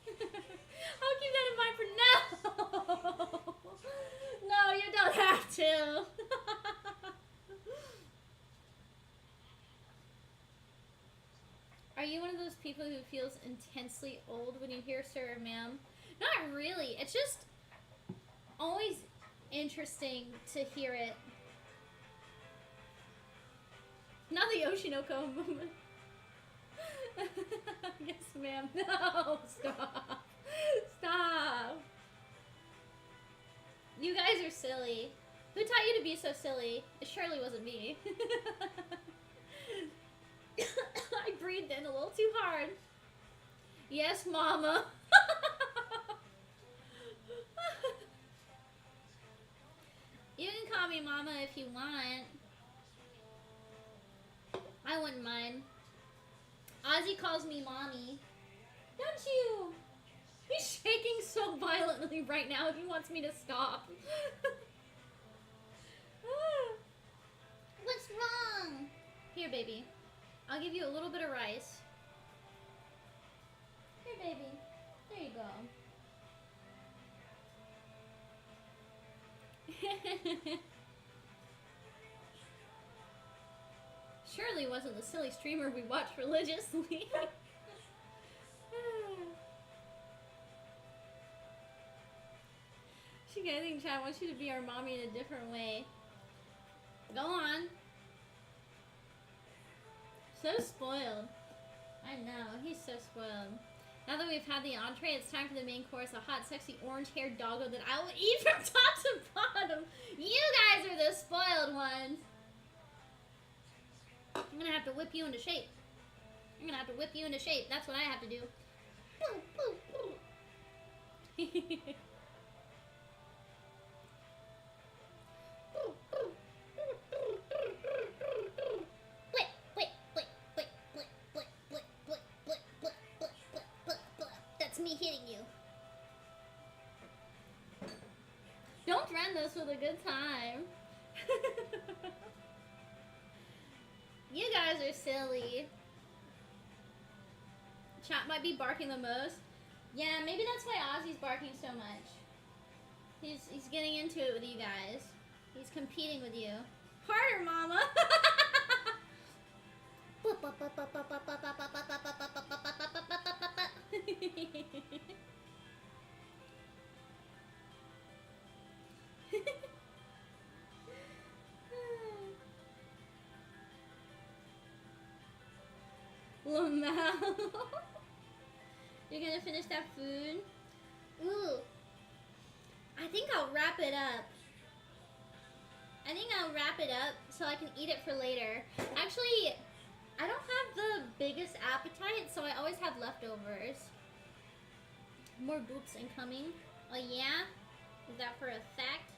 Speaker 1: I'll keep that in mind for now. No, you don't have to. Are you one of those people who feels intensely old when you hear sir or ma'am? Not really. It's just always interesting to hear it. Not the Oshinoko movement. Yes, ma'am. No, stop. Stop. You guys are silly. Who taught you to be so silly? It surely wasn't me. I breathed in a little too hard. Yes, Mama. You can call me Mama if you want. I wouldn't mind. Ozzy calls me Mommy. Don't you? He's shaking so violently right now. He wants me to stop. What's wrong? Here, baby. I'll give you a little bit of rice. Here, baby. There you go. Surely wasn't the silly streamer we watched religiously. I think Chad wants you to be our mommy in a different way. Go on. So spoiled. I know, he's so spoiled. Now that we've had the entree, it's time for the main course, a hot, sexy, orange-haired doggo that I will eat from top to bottom. You guys are the spoiled ones. I'm gonna have to whip you into shape. I'm gonna have to whip you into shape. That's what I have to do. That's me hitting you. Don't threaten us with a good time. You guys are silly. Chat might be barking the most. Yeah, maybe that's why Ozzy's barking so much. He's getting into it with you guys. He's competing with you. Harder, Mama! Lamau. You're gonna finish that food? Ooh. I think I'll wrap it up. I think I'll wrap it up so I can eat it for later. Actually, I don't have the biggest appetite, so I always have leftovers. More boops incoming. Oh yeah? Is that for a fact?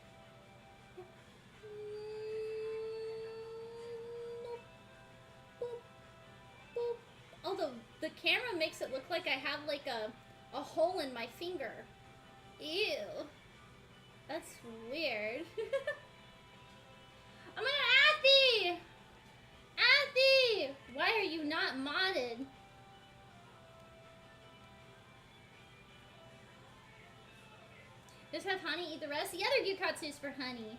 Speaker 1: Oh, the camera makes it look like I have like a hole in my finger. Ew. That's weird. Oh my god, Athy! Athy! Why are you not modded? Just have honey, eat the rest. The other Gyukatsu is for honey.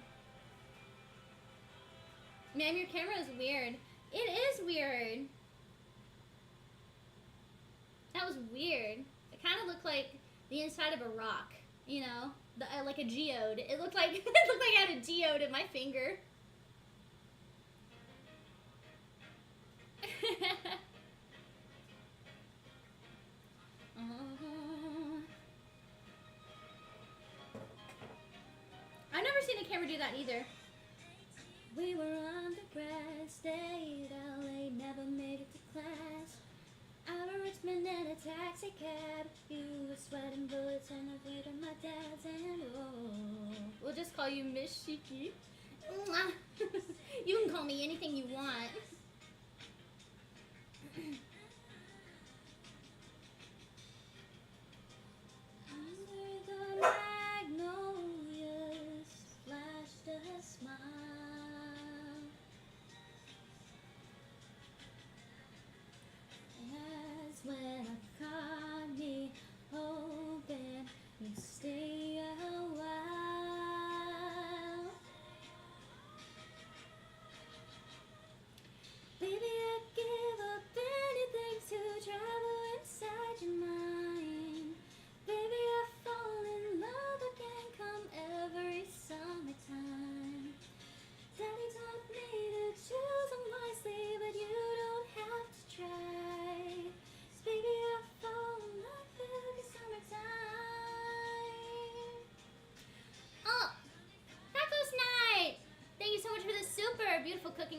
Speaker 1: Man, your camera is weird. It is weird. That was weird. It kind of looked like the inside of a rock, you know, like a geode. It looked like it looked like I had a geode in my finger. I've never seen a camera do that either. We were on the grass, stayed out late, never made it to class. Out of Richmond in a taxi cab, you were sweating bullets and afraid of my dad's and oh. We'll just call you Miss Shiki. You can call me anything you want. Under the magnolias flashed a smile. That's when I caught me hoping you'd stay a while.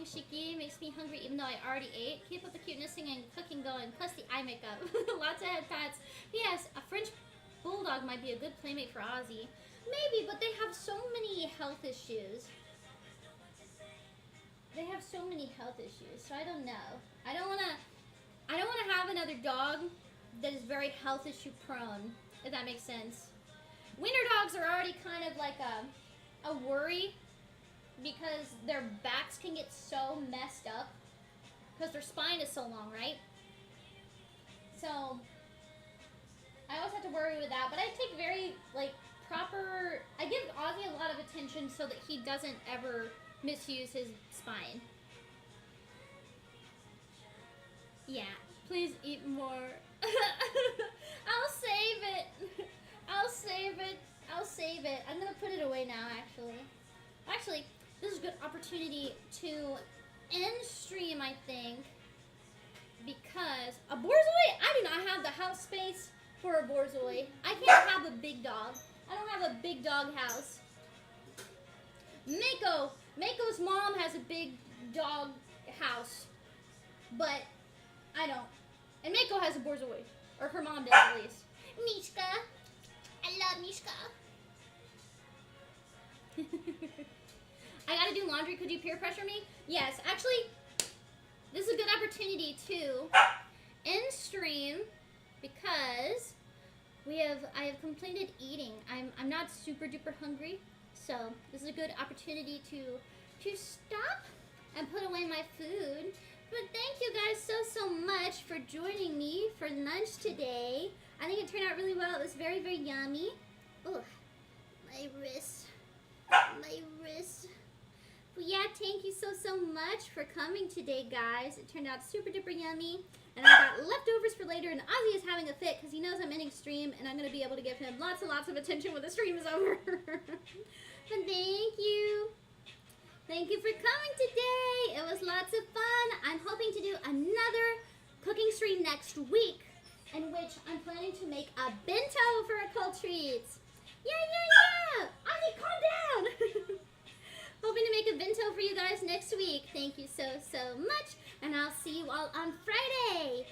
Speaker 1: Shiki makes me hungry even though I already ate. Keep up the cuteness, singing, cooking going, plus the eye makeup. Lots of head pats. Yes, a French bulldog might be a good playmate for Ozzy. Maybe, but they have so many health issues. They have so many health issues, so I don't know. I don't wanna have another dog that is very health issue prone, if that makes sense. Wiener dogs are already kind of like a worry because their backs can get so messed up because their spine is so long, right? So I always have to worry with that, but I take very I give Ozzy a lot of attention so that he doesn't ever misuse his spine. Yeah, please eat more. I'll save it. I'll save it. I'll save it. I'm gonna put it away now, actually. Actually, this is a good opportunity to end stream, I think, because a Borzoi, I do not have the house space for a Borzoi. I can't have a big dog. I don't have a big dog house. Mako's mom has a big dog house, but I don't. And Mako has a Borzoi, or her mom does at least. Mishka, I love Mishka. I gotta do laundry. Could you peer pressure me? Yes, actually, this is a good opportunity to end stream because I have completed eating. I'm not super duper hungry, so this is a good opportunity to stop and put away my food. But thank you guys so much for joining me for lunch today. I think it turned out really well. It was very, very yummy. Oh, my wrist. My wrist. But yeah, thank you so much for coming today, guys. It turned out super duper yummy. And I got leftovers for later, and Ozzy is having a fit because he knows I'm ending stream, and I'm going to be able to give him lots and lots of attention when the stream is over. But thank you. Thank you for coming today. It was lots of fun. I'm hoping to do another cooking stream next week in which I'm planning to make a bento for Occult Treats. Yeah. Ozzy, calm down. Hoping to make a bento for you guys next week. Thank you so much. And I'll see you all on Friday.